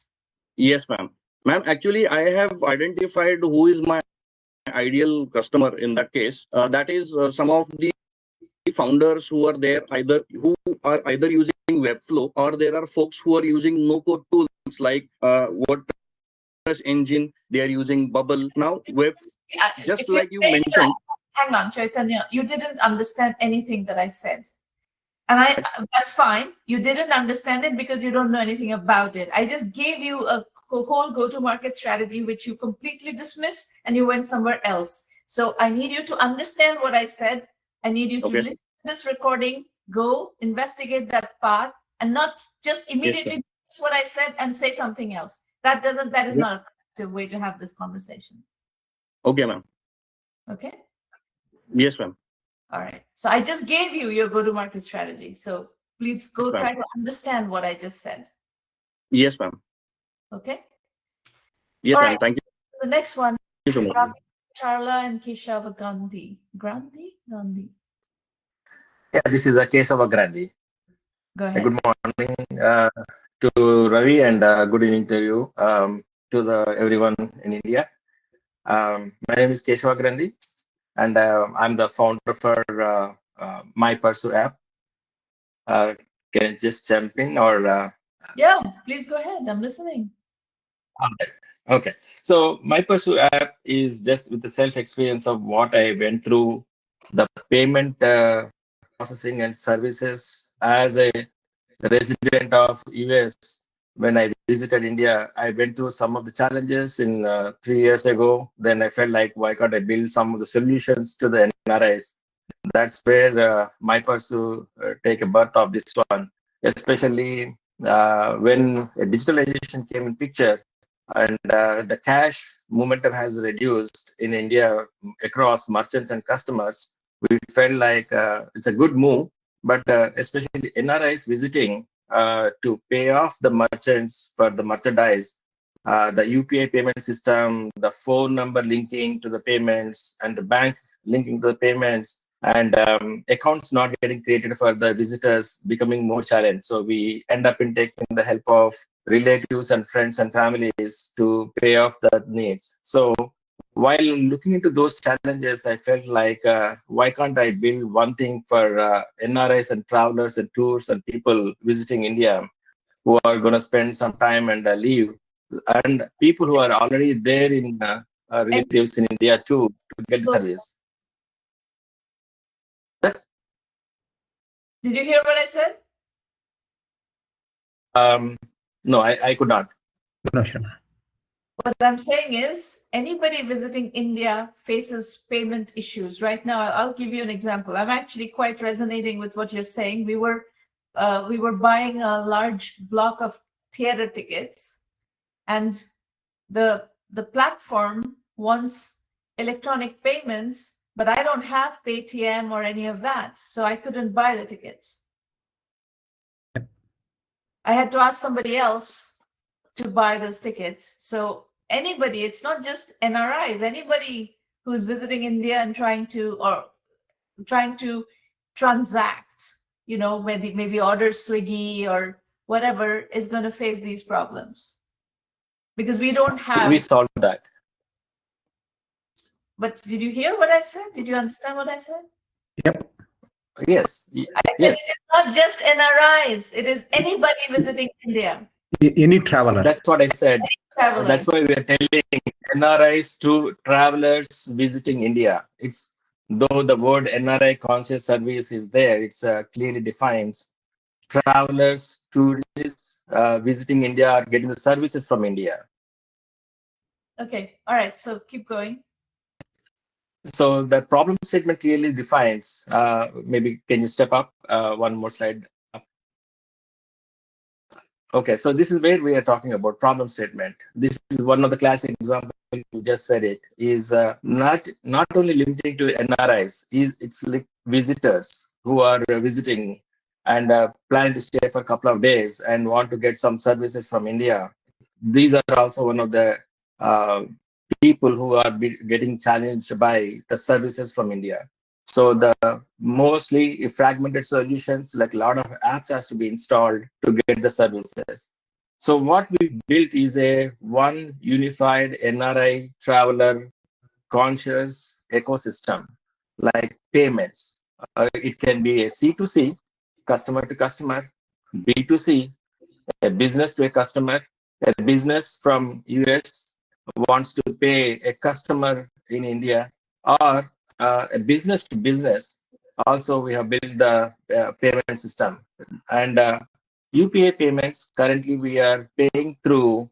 Yes, ma'am. Ma'am, actually, I have identified who is my ideal customer in that case. That is some of the founders who are there, who are either using Webflow, or there are folks who are using no-code tools like WordPress engine. They are using Bubble now. Just like you mentioned. Hang on, Chaitanya. You didn't understand anything that I said. And that's fine. You didn't understand it because you don't know anything about it. I just gave you a whole go-to-market strategy, which you completely dismissed and you went somewhere else. So I need you to understand what I said. I need you to listen to this recording, go investigate that path, and not just immediately do what I said and say something else. That is not a productive way to have this conversation. Okay, ma'am. Okay? Yes, ma'am. All right. So I just gave you your go-to-market strategy. So please go try to understand what I just said. Yes, ma'am. Okay? Yes, ma'am. Right. Thank you. The next one, Thank you so much. Ravi, Racharla, and Kesava Gandhi. Gandhi? Yeah, this is a Kesava Grandhi. Go ahead. Good morning to Ravi, and good evening to you, to everyone in India. My name is Kesava Grandhi, and I'm the founder for MyPursu app. Can I just jump in, or? Yeah, please go ahead. I'm listening. All right. Okay. So MyPursu app is just with the self-experience of what I went through, the payment processing and services as a resident of US. When I visited India, I went through some of the challenges in 3 years ago. Then I felt like, why can't I build some of the solutions to the NRIs? That's where MyPursu take a birth of this one, especially when digitalization came in picture, and the cash momentum has reduced in India across merchants and customers. We felt like it's a good move, but especially NRIs visiting to pay off the merchants for the merchandise, the UPI payment system, the phone number linking to the payments, and the bank linking to the payments, and accounts not getting created for the visitors becoming more challenged. So we end up in taking the help of relatives and friends and families to pay off the needs. So while looking into those challenges, I felt like, why can't I build one thing for NRIs and travelers and tours and people visiting India who are going to spend some time and leave, and people who are already there in relatives in India too, to get the So, service. did you hear what I said? No, I could not. No, Sharma. What I'm saying is, anybody visiting India faces payment issues. Right now, I'll give you an example. I'm actually quite resonating with what you're saying. We were buying a large block of theater tickets, and the platform wants electronic payments, but I don't have Paytm or any of that, so I couldn't buy the tickets. I had to ask somebody else to buy those tickets. So anybody, it's not just NRIs, anybody who's visiting India and trying to transact, maybe order Swiggy or whatever, is going to face these problems because we don't have. We solved that. But did you hear what I said? Did you understand what I said? Yep. Yes. I said it is not just NRIs. It is anybody visiting India. Any traveler. That's what I said. Traveler. That's why we are telling NRIs to travelers visiting India. It's though the word NRI conscious service is there, it's clearly defines travelers, tourists visiting India are getting the services from India. Okay. All right. So keep going. So the problem statement clearly defines. Maybe can you step up one more slide? Okay, so this is where we are talking about problem statement. This is one of the classic examples. You just said it is not only limiting to NRIs. It's like visitors who are visiting and planning to stay for a couple of days and want to get some services from India. These are also one of the people who are getting challenged by the services from India. So the mostly fragmented solutions, like a lot of apps has to be installed to get the services. So what we built is a one unified NRI traveler conscious ecosystem, like payments. It can be a C2C, customer to customer, B2C, a business to a customer, a business from US wants to pay a customer in India, or a business to business. Also, we have built the payment system. And UPI payments, currently we are paying through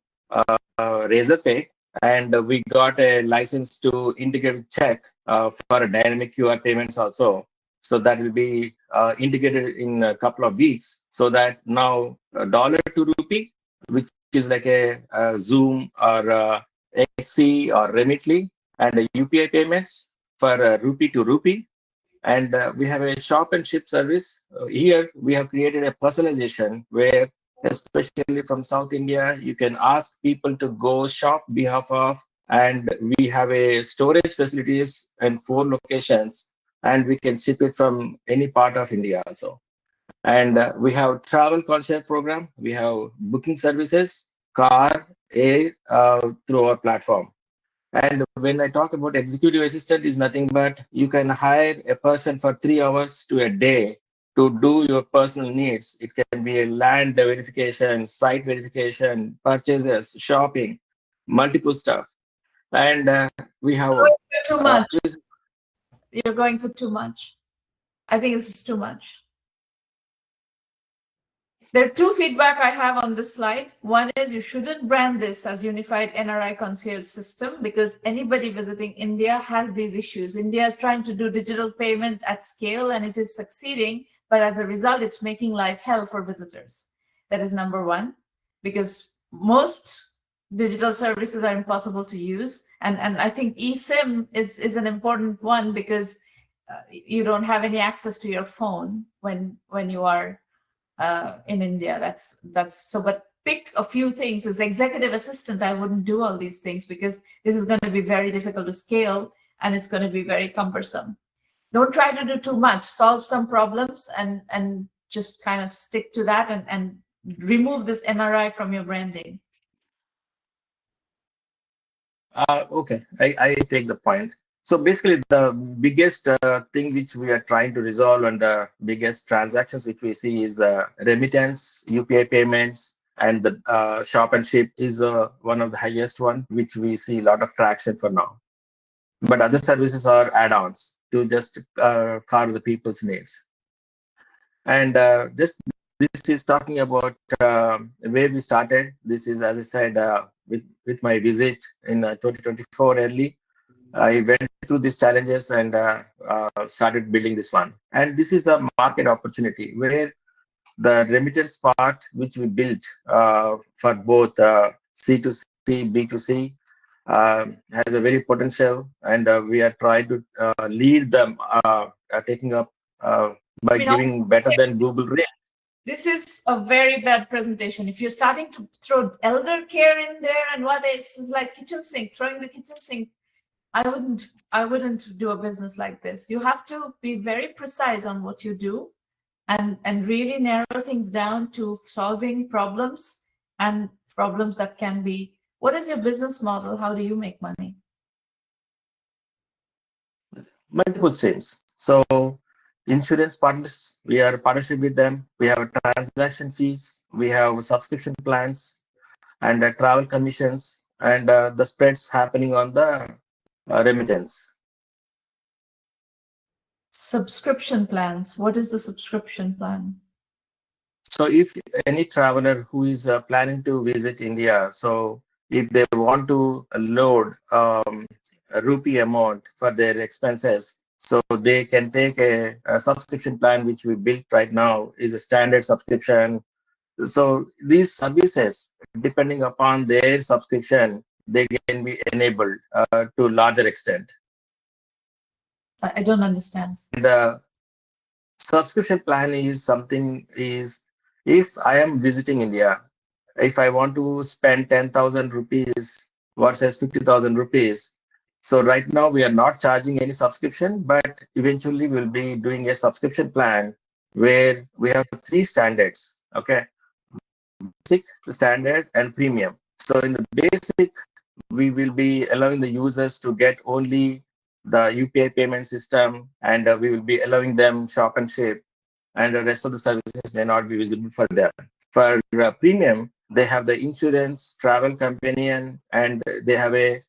Razorpay, and we got a license to integrate check for dynamic QR payments also. So that will be integrated in a couple of weeks, so that now dollar to rupee, which is like a Zoom or XE or Remitly, and UPI payments for rupee to rupee. And we have a shop and ship service. Here we have created a personalization where, especially from South India, you can ask people to go shop behalf of, and we have a storage facilities in 4 locations, and we can ship it from any part of India also. And we have travel concierge program. We have booking services, car, air through our platform. And when I talk about executive assistant, is nothing but you can hire a person for 3 hours to a day to do your personal needs. It can be a land verification, site verification, purchases, shopping, multiple stuff. And we have Too much. You're going for too much. I think this is too much. There are 2 feedback I have on this slide. One is you shouldn't brand this as unified NRI concierge system because anybody visiting India has these issues. India is trying to do digital payment at scale and it is succeeding, but as a result, it's making life hell for visitors. That is number one, because most digital services are impossible to use. And I think eSIM is an important one because you don't have any access to your phone when you are in India. That's so. But pick a few things. As executive assistant, I wouldn't do all these things because this is going to be very difficult to scale and it's going to be very cumbersome. Don't try to do too much. Solve some problems and just kind of stick to that and remove this NRI from your branding. Okay, I take the point. So basically, the biggest thing which we are trying to resolve and the biggest transactions which we see is remittance, UPI payments, and the shop and ship is one of the highest one, which we see a lot of traction for now. But other services are add-ons to just carve the people's needs. And just this is talking about where we started. This is, as I said, with my visit in 2024 early. I went through these challenges and started building this one. And this is the market opportunity where the remittance part, which we built for both C2C, B2C, has a very potential, and we are trying to lead them, taking up by giving better than Google rate. This is a very bad presentation. If you're starting to throw elder care in there and what is like kitchen sink, throwing the kitchen sink, I wouldn't do a business like this. You have to be very precise on what you do and really narrow things down to solving problems and problems that can be, what is your business model? How do you make money? Multiple streams. So insurance partners, we are a partnership with them. We have transaction fees, we have subscription plans, and travel commissions, and the spreads happening on the remittance. Subscription plans. What is the subscription plan? So if any traveler who is planning to visit India, so if they want to load a rupee amount for their expenses, so they can take a subscription plan, which we built right now, is a standard subscription. So these services, depending upon their subscription, they can be enabled to larger extent. I don't understand. The subscription plan is something is, if I am visiting India, if I want to spend 10,000 rupees versus 50,000 rupees. So right now we are not charging any subscription, but eventually we'll be doing a subscription plan where we have three standards. Okay. Basic, standard, and premium. So in the basic, we will be allowing the users to get only the UPI payment system, and we will be allowing them shop and ship, and the rest of the services may not be visible for them. For premium, they have the insurance, travel companion, and they have a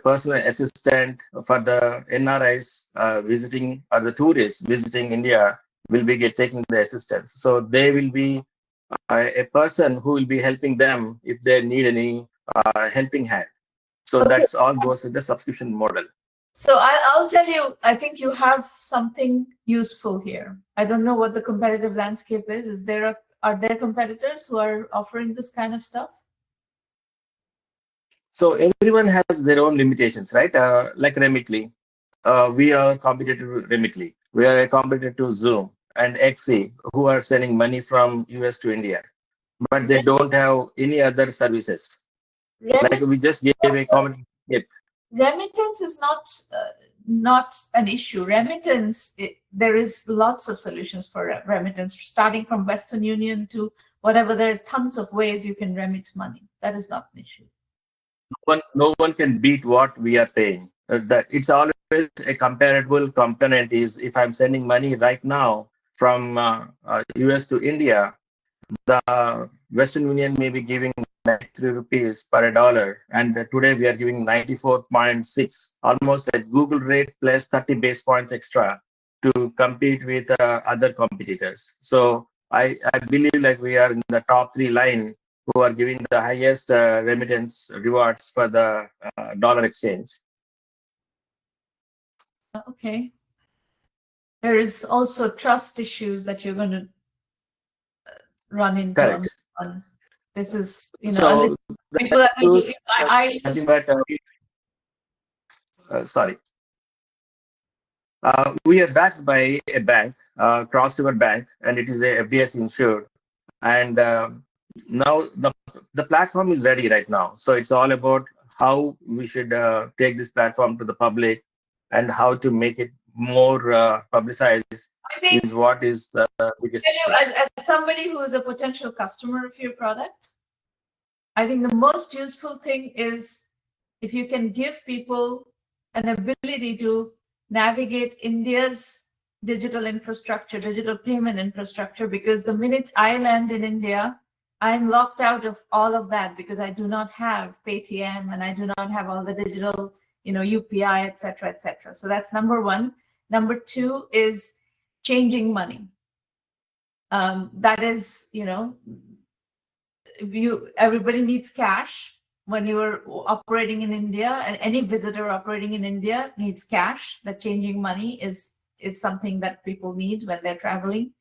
personal assistant for the NRIs visiting, or the tourists visiting India will be taking the assistance. So they will be a person who will be helping them if they need any helping hand. So Okay. that's all goes with the subscription model. So I'll tell you, I think you have something useful here. I don't know what the competitive landscape is. Are there competitors who are offering this kind of stuff? So everyone has their own limitations, right? Like Remitly, we are competitor to Remitly. We are a competitor to Zoom and XE, who are sending money from US to India, but they don't have any other services. Like we just gave a comment. Remittance is not an issue. Remittance, there is lots of solutions for remittance, starting from Western Union to whatever. There are tons of ways you can remit money. That is not an issue. No one can beat what we are paying. That it's always a comparable component. Is if I'm sending money right now from US to India, the Western Union may be giving 93 rupees per $1, and today we are giving 94.6, almost a Google rate plus 30 base points extra to compete with other competitors. So I believe like we are in the top three line who are giving the highest remittance rewards for the dollar exchange. Okay. There is also trust issues that you're going to run into. Correct. On this is, you know, So people sorry. We are backed by a bank, Cross River Bank, and it is a FDIC insured. And now the platform is ready right now. So it's all about how we should take this platform to the public and how to make it more publicized. Is what is the biggest. As somebody who is a potential customer of your product, I think the most useful thing is if you can give people an ability to navigate India's digital infrastructure, digital payment infrastructure, because the minute I land in India, I'm locked out of all of that because I do not have Paytm and I do not have all the digital, UPI, et cetera, et cetera. So that's number one. Number two is changing money. That is, everybody needs cash. When you're operating in India, and any visitor operating in India needs cash. That changing money is something that people need when they're traveling.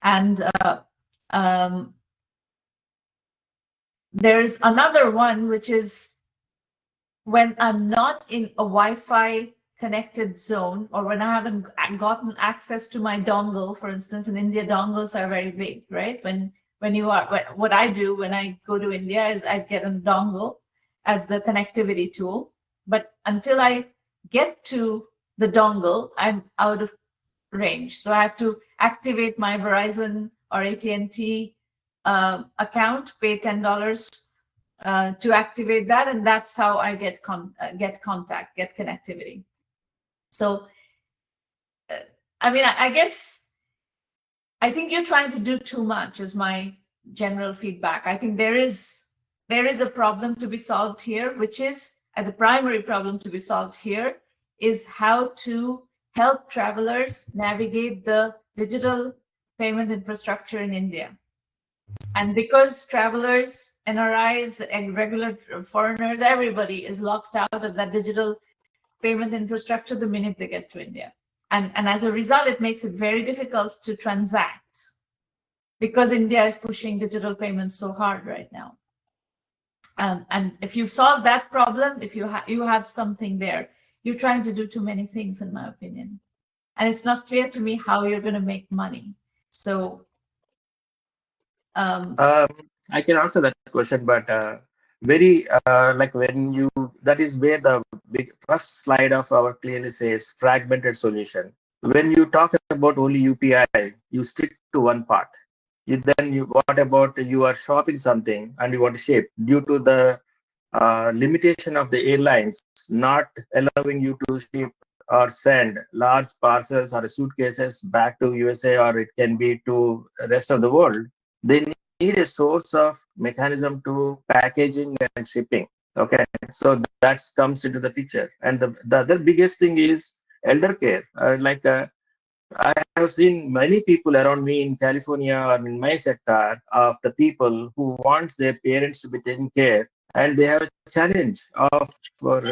And there's another one, which is when I'm not in a Wi-Fi connected zone, or when I haven't gotten access to my dongle. For instance, in India, dongles are very big, right? What I do when I go to India is I get a dongle as the connectivity tool. But until I get to the dongle, I'm out of range. So I have to activate my Verizon or AT&T account, pay $10 to activate that, and that's how I get contact, get connectivity. So, I think you're trying to do too much is my general feedback. I think there is a problem to be solved here, which is, the primary problem to be solved here is how to help travelers navigate the digital payment infrastructure in India. And because travelers, NRIs, and regular foreigners, everybody is locked out of that digital payment infrastructure the minute they get to India. And as a result, it makes it very difficult to transact because India is pushing digital payments so hard right now. And if you solve that problem, if you have something there, you're trying to do too many things, in my opinion. And it's not clear to me how you're going to make money. So I can answer that question, but that is where the big first slide of our clearly says fragmented solution. When you talk about only UPI, you stick to one part. What about you are shopping something and you want to ship due to the limitation of the airlines not allowing you to ship or send large parcels or suitcases back to USA, or it can be to the rest of the world. They need a source of mechanism to packaging and shipping. Okay, so that comes into the picture. And the other biggest thing is elder care. I have seen many people around me in California or in my sector of the people who want their parents to be taken care, and they have a challenge of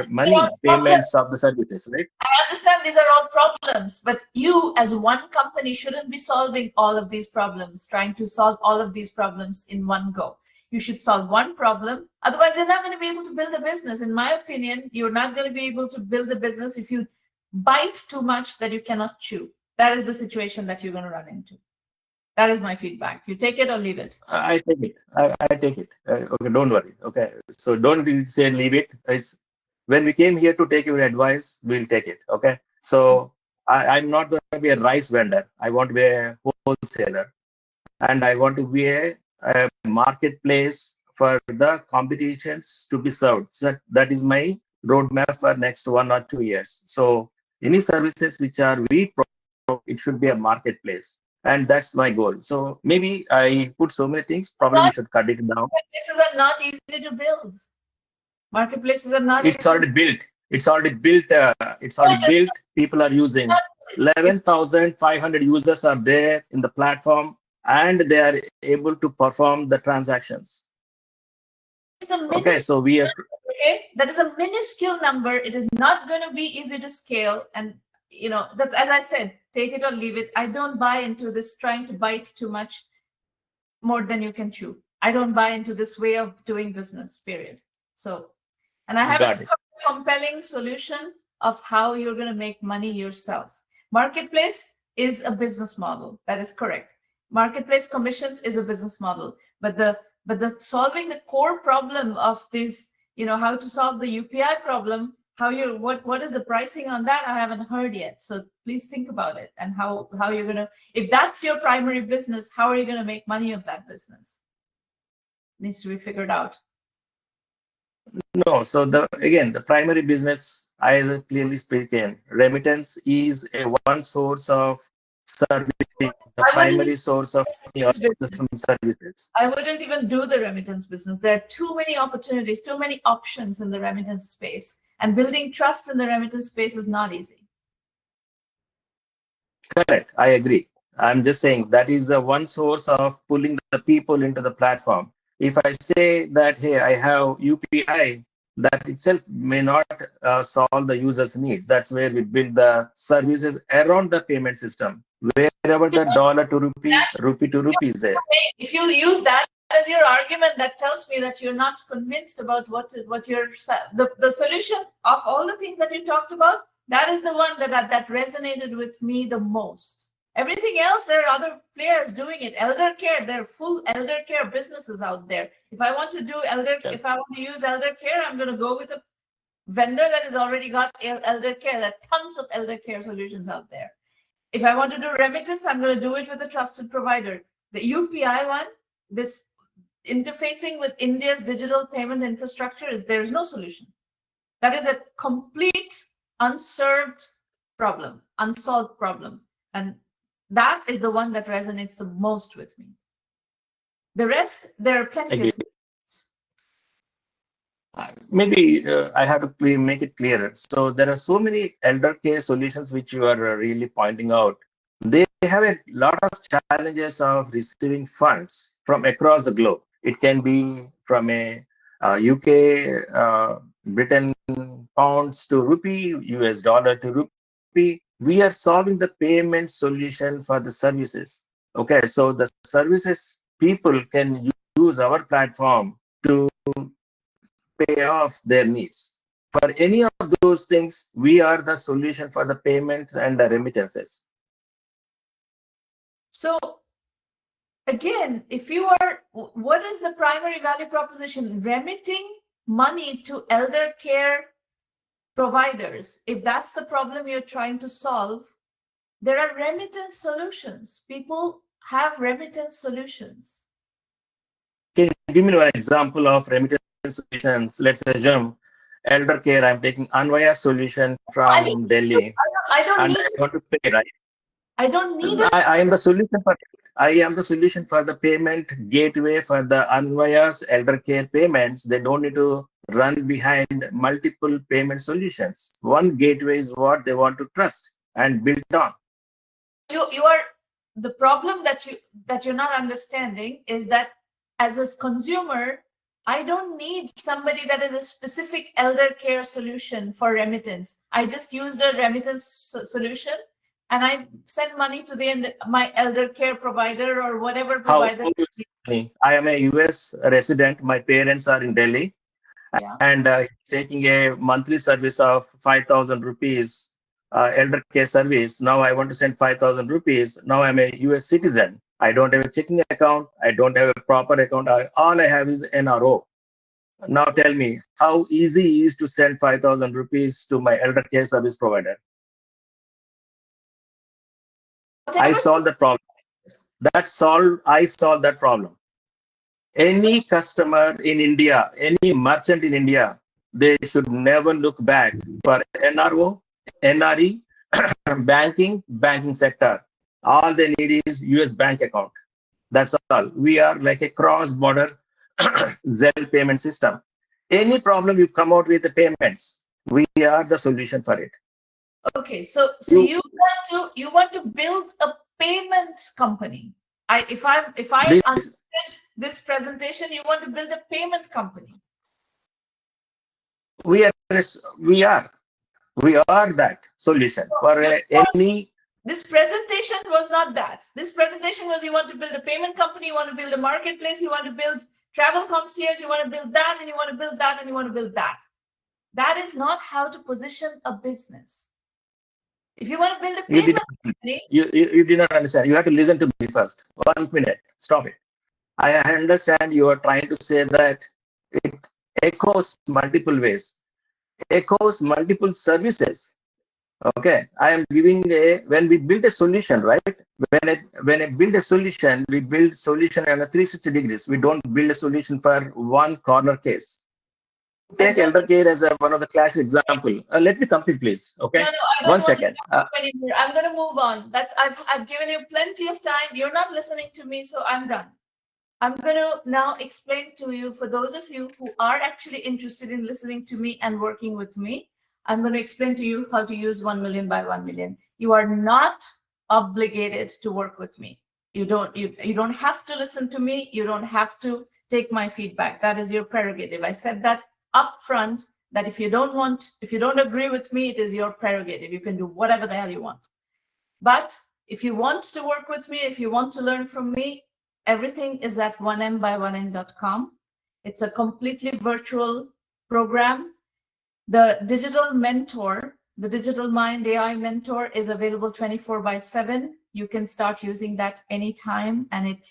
money payments of the services, right? I understand these are all problems, but you as one company shouldn't be solving all of these problems, trying to solve all of these problems in one go. You should solve one problem. Otherwise, you're not going to be able to build a business. In my opinion, you're not going to be able to build a business if you bite too much that you cannot chew. That is the situation that you're going to run into. That is my feedback. You take it or leave it. I take it. I take it. Okay, don't worry. Okay, so don't say leave it. It's when we came here to take your advice, we'll take it. Okay, so I'm not going to be a rice vendor. I want to be a wholesaler, and I want to be a marketplace for the competitions to be served. So that is my roadmap for next 1 or 2 years. So any services which are it should be a marketplace, and that's my goal. So maybe I put so many things, probably we should cut it down. Marketplaces are not easy to build. Marketplaces are not It's already built. It's already built. People are using 11,500 users are there in the platform, and they are able to perform the transactions. Okay, so we are that is a minuscule number. It is not going to be easy to scale, and that's, as I said, take it or leave it. I don't buy into this trying to bite too much more than you can chew. I don't buy into this way of doing business, period. So, and I have a compelling solution of how you're going to make money yourself. Marketplace is a business model. That is correct. Marketplace commissions is a business model, but the solving the core problem of this, how to solve the UPI problem, what is the pricing on that? I haven't heard yet. So please think about it, and how you're going to, if that's your primary business, how are you going to make money of that business? Needs to be figured out. No, so the primary business, I clearly speaking, remittance is a one source of service, the I wouldn't primary source of your do this business. services. I wouldn't even do the remittance business. There are too many opportunities, too many options in the remittance space, and building trust in the remittance space is not easy. Correct, I agree. I'm just saying that is the one source of pulling the people into the platform. If I say that, hey, I have UPI, that itself may not solve the user's needs. That's where we build the services around the payment system, wherever the dollar to rupee, rupee to rupee is there. If you use that as your argument, that tells me that you're not convinced about what the solution of all the things that you talked about. That is the one that resonated with me the most. Everything else, there are other players doing it. Elder care, there are full elder care businesses out there. If I want to do if I want to use elder care, I'm going to go with a vendor that has already got elder care. There are tons of elder care solutions out there. If I want to do remittance, I'm going to do it with a trusted provider. The UPI one, this interfacing with India's digital payment infrastructure, there's no solution. That is a complete unsolved problem. And that is the one that resonates the most with me. The rest, there are plenty of maybe I have to make it clearer. So there are so many elder care solutions which you are really pointing out. They have a lot of challenges of receiving funds from across the globe. It can be from a UK, Britain pounds to rupee, US dollar to rupee. We are solving the payment solution for the services. Okay, so the services people can use our platform to pay off their needs. For any of those things, we are the solution for the payments and the remittances. So again, if you are, what is the primary value proposition? Remitting money to elder care providers. If that's the problem you're trying to solve, there are remittance solutions. People have remittance solutions. Can you give me one example of remittance solutions? Let's assume elder care, I'm taking Anvaya solution from Delhi. I don't need I want to pay, right? I don't need I am the solution for it. I am the solution for the payment gateway for the Anvaya's elder care payments. They don't need to run behind multiple payment solutions. One gateway is what they want to trust and build on. You are the problem that you're not understanding is that as a consumer, I don't need somebody that is a specific elder care solution for remittance. I just used a remittance solution and I send money to my elder care provider or whatever provider. I am a US resident. My parents are in Delhi, and taking a monthly service of 5,000 rupees elder care service. Now I want to send 5,000 rupees. Now I'm a US citizen. I don't have a checking account. I don't have a proper account. All I have is NRO. Now tell me, how easy is to send 5,000 rupees to my elder care service provider? I solved the problem. I solved that problem. Any customer in India, any merchant in India, they should never look back for NRO, NRE, banking sector. All they need is US bank account. That's all. We are like a cross-border Zelle payment system. Any problem you come out with the payments, we are the solution for it. Okay, so you want to build a payment company. If I understand this presentation, you want to build a payment company. We are that solution for any. This presentation was not that. This presentation was you want to build a payment company, you want to build a marketplace, you want to build travel concierge, you want to build that, and you want to build that, and you want to build that. That is not how to position a business. If you want to build a payment company, you did not understand. You have to listen to me first. 1 minute. Stop it. I understand you are trying to say that it echoes multiple ways, echoes multiple services. Okay, I am giving when we build a solution, right? When I build a solution, we build solution at a 360 degrees. We don't build a solution for one corner case. take elder care as one of the classic example. Let me complete, please. Okay. No, I don't One want second. to talk anymore. I'm going to move on. I've given you plenty of time. You're not listening to me, so I'm done. I'm going to now explain to you, for those of you who are actually interested in listening to me and working with me, I'm going to explain to you how to use 1 million by 1 million. You are not obligated to work with me. You don't have to listen to me. You don't have to take my feedback. That is your prerogative. I said that up front, that if you don't agree with me, it is your prerogative. You can do whatever the hell you want. But if you want to work with me, if you want to learn from me, everything is at 1Mby1M.com. It's a completely virtual program. The digital mentor, the digital mind AI mentor, is available 24/7. You can start using that anytime, and it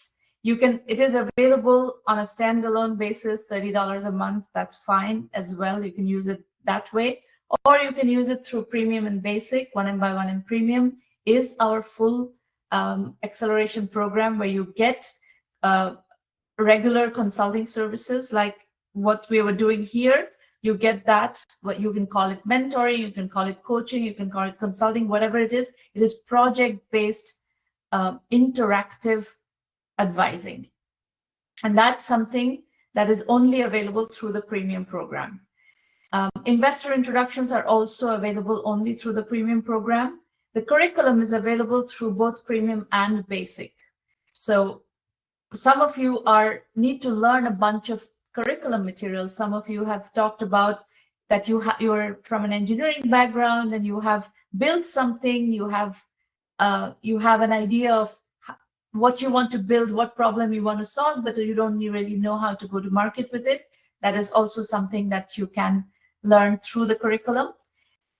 is available on a standalone basis, $30 a month. That's fine as well. You can use it that way, or you can use it through Premium and Basic. 1M1M Premium is our full acceleration program where you get regular consulting services like what we were doing here. You get that, what you can call it mentoring, you can call it coaching, you can call it consulting, whatever it is. It is project-based, interactive advising. And that's something that is only available through the premium program. Investor introductions are also available only through the premium program. The curriculum is available through both premium and basic. So some of you need to learn a bunch of curriculum materials. Some of you have talked about that you're from an engineering background and you have built something, you have an idea of what you want to build, what problem you want to solve, but you don't really know how to go to market with it. That is also something that you can learn through the curriculum.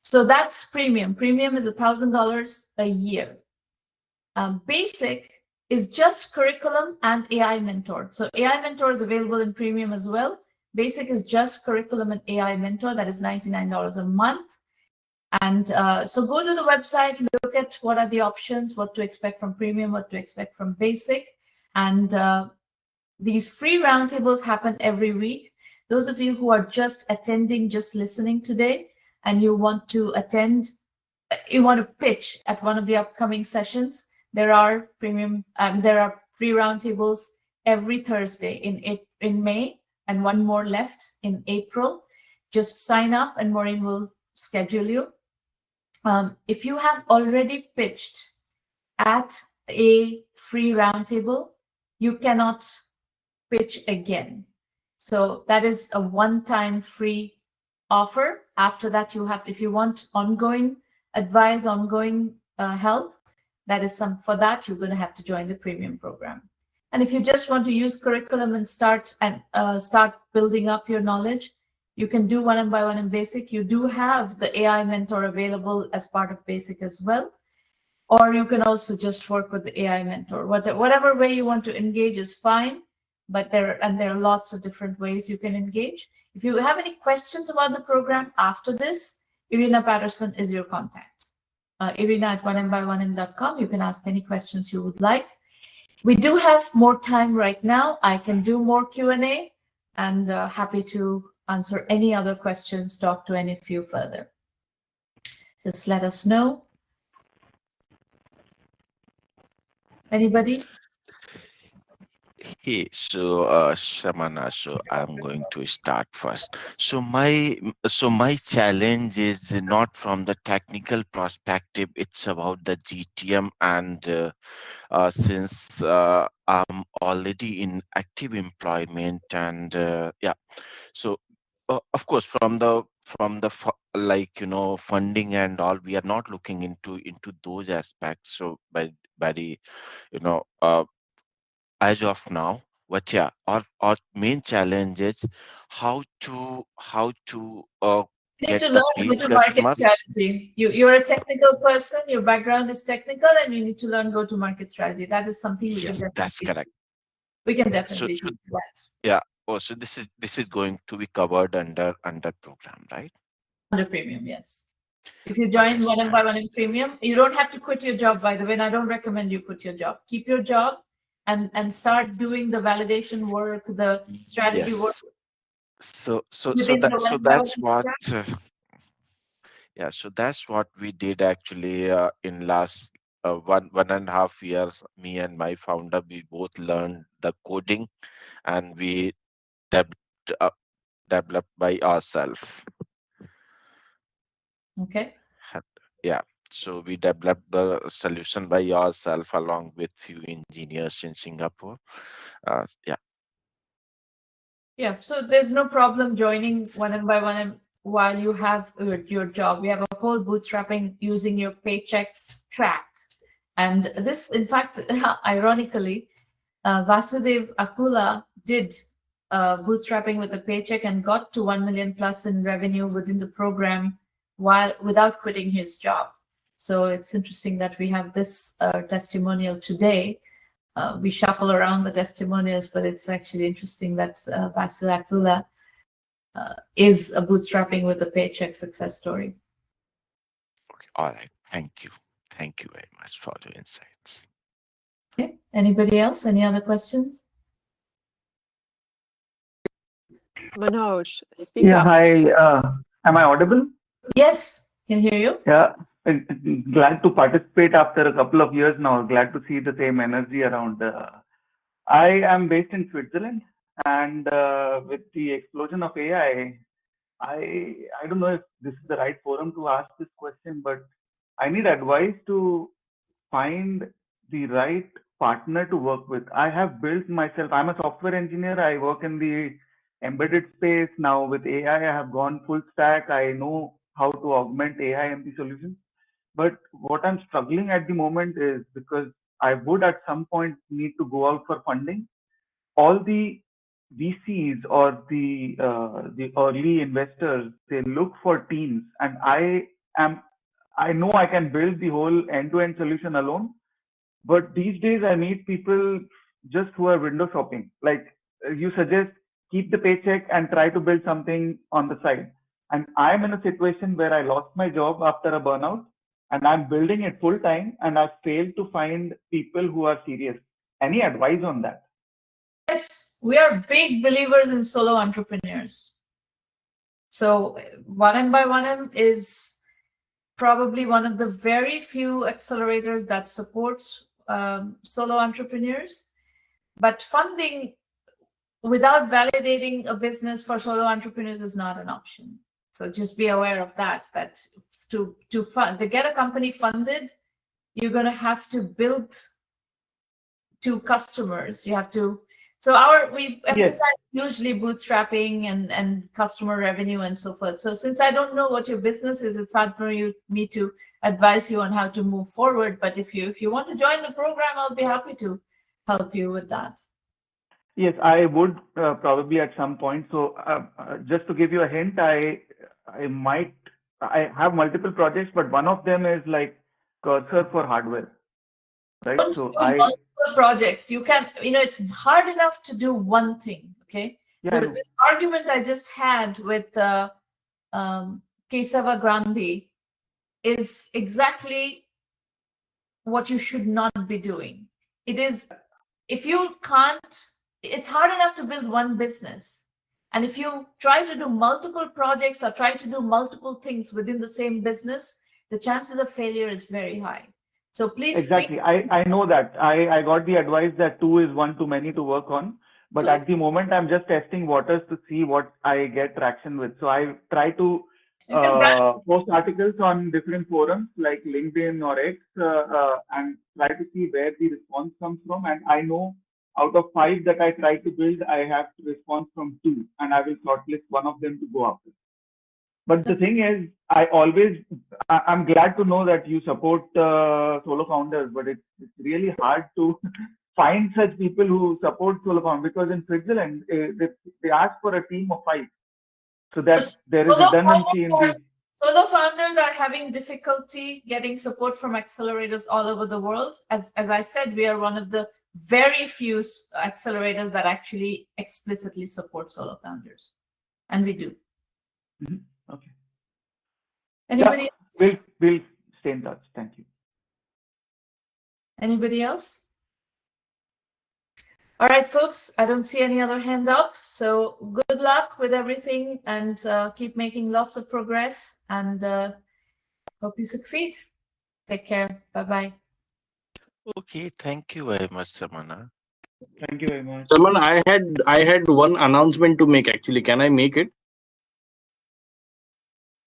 So that's premium. Premium is $1,000 a year. Basic is just curriculum and AI mentor. So AI mentor is available in premium as well. Basic is just curriculum and AI mentor. That is $99 a month. And so go to the website, look at what are the options, what to expect from premium, what to expect from basic. And these free roundtables happen every week. Those of you who are just attending, just listening today, and you want to attend, you want to pitch at one of the upcoming sessions, there are free roundtables every Thursday in May, and one more left in April. Just sign up and Maureen will schedule you. If you have already pitched at a free roundtable, you cannot pitch again. So that is a one-time free offer. After that, if you want ongoing advice, ongoing help, that is for that you're going to have to join the premium program. And if you just want to use curriculum and start building up your knowledge, you can do 1M Basic. You do have the AI mentor available as part of Basic as well. Or you can also just work with the AI mentor. Whatever way you want to engage is fine, but there are lots of different ways you can engage. If you have any questions about the program after this, Irina Patterson is your contact. Irina at 1Mby1M.com. You can ask any questions you would like. We do have more time right now. I can do more Q&A, and happy to answer any other questions, talk to any of you further. Just let us know. Anybody? Hey, so Sramana, so I'm going to start first. So my challenge is not from the technical perspective, it's about the GTM, and since I'm already in active employment, and yeah, so of course from the funding and all, we are not looking into those aspects. So by the as of now, but yeah, our main challenge is how to You need get to the learn paid go-to-market customers. strategy. You're a technical person, your background is technical, and you need to learn go-to-market strategy. That is something we Yes, can that's definitely correct. We can So definitely do that. yeah. Oh, so this is going to be covered under program, right? Under premium, yes. If you join Understand. 1M premium, you don't have to quit your job, by the way, and I don't recommend you quit your job. Keep your job and start doing the validation work, the strategy work. Yes. So within the so 1 by 1 that's what. program? Yeah, so that's what we did actually in last 1.5 year. Me and my founder, we both learned the coding, and we developed developed by ourselves. Okay. Yeah, so we developed the solution by ourselves along with few engineers in Singapore. Yeah. Yeah, so there's no problem joining 1M while you have your job. We have a whole bootstrapping using your paycheck track. And this, in fact, ironically, Vasudev Akula did bootstrapping with a paycheck and got to 1 million plus in revenue within the program without quitting his job. So it's interesting that we have this testimonial today. We shuffle around the testimonials, but it's actually interesting that Vasu Akula is a bootstrapping with a paycheck success story. Okay. All right. Thank you. Thank you very much for your insights. Okay. Anybody else? Any other questions? Manoj, speak Yeah, up. hi. Am I audible? Yes, can hear you. Yeah, glad to participate after a couple of years now. Glad to see the same energy around. I am based in Switzerland, and with the explosion of AI, I don't know if this is the right forum to ask this question, but I need advice to find the right partner to work with. I have built myself, I'm a software engineer. I work in the embedded space. Now with AI, I have gone full stack. I know how to augment AI in the solutions. But what I'm struggling at the moment is because I would at some point need to go out for funding. All the VCs or the early investors, they look for teams, and I know I can build the whole end-to-end solution alone, but these days I need people just who are window shopping. Like you suggest, keep the paycheck and try to build something on the side. And I'm in a situation where I lost my job after a burnout, and I'm building it full time, and I've failed to find people who are serious. Any advice on that? Yes, we are big believers in solo entrepreneurs. So 1M is probably one of the very few accelerators that supports solo entrepreneurs. But funding without validating a business for solo entrepreneurs is not an option. So just be aware of that, that to get a company funded, you're going to have to build to customers. You have to, so we emphasize usually bootstrapping and customer revenue and so forth. So since I don't know what your business is, it's hard for me to advise you on how to move forward. But if you want to join the program, I'll be happy to help you with that. Yes, I would probably at some point. So just to give you a hint, I have multiple projects, but one of them is like cursor for hardware, right? Don't So do multiple projects. You can, it's hard enough to do one thing. Okay. Yeah, This argument I just had with Kesava Grandhi is exactly what you should not be doing. It is, if you can't, it's hard enough to build one business. And if you try to do multiple projects or try to do multiple things within the same business, the chances of failure is very high. So please. Exactly. I know that. I got the advice that 2 is 1 too many to work on. But at the moment, I'm just testing waters to see what I get traction with. So I try to post articles on different forums like LinkedIn or X and try to see where the response comes from. And I know out of 5 that I try to build, I have response from 2, and I will shortlist one of them to go after. But the thing is, I'm glad to know that you support solo founders, but it's really hard to find such people who support solo founders, because in Switzerland, they ask for a team of 5. So that there is redundancy in the... Solo founders are having difficulty getting support from accelerators all over the world. As I said, we are one of the very few accelerators that actually explicitly support solo founders. And we do. Mm-hmm. Okay. Anybody else? We'll stay in touch. Thank you. Anybody else? All right, folks, I don't see any other hand up. So good luck with everything and keep making lots of progress and hope you succeed. Take care. Bye-bye. Okay, thank you very much, Sramana. Thank you very much. Someone, I had one announcement to make actually. Can I make it?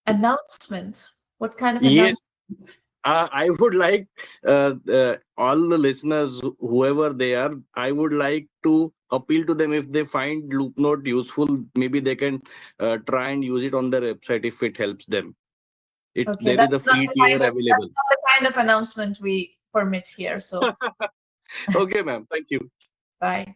Announcement. What kind of Yes. announcement? I would like all the listeners, whoever they are, I would like to appeal to them if they find LoopNote useful, maybe they can try and use it on their website if it helps them. Okay, There is a that's not free the tier kind of, available. that's not the kind of announcement we permit here. So Okay, ma'am. Thank you. bye.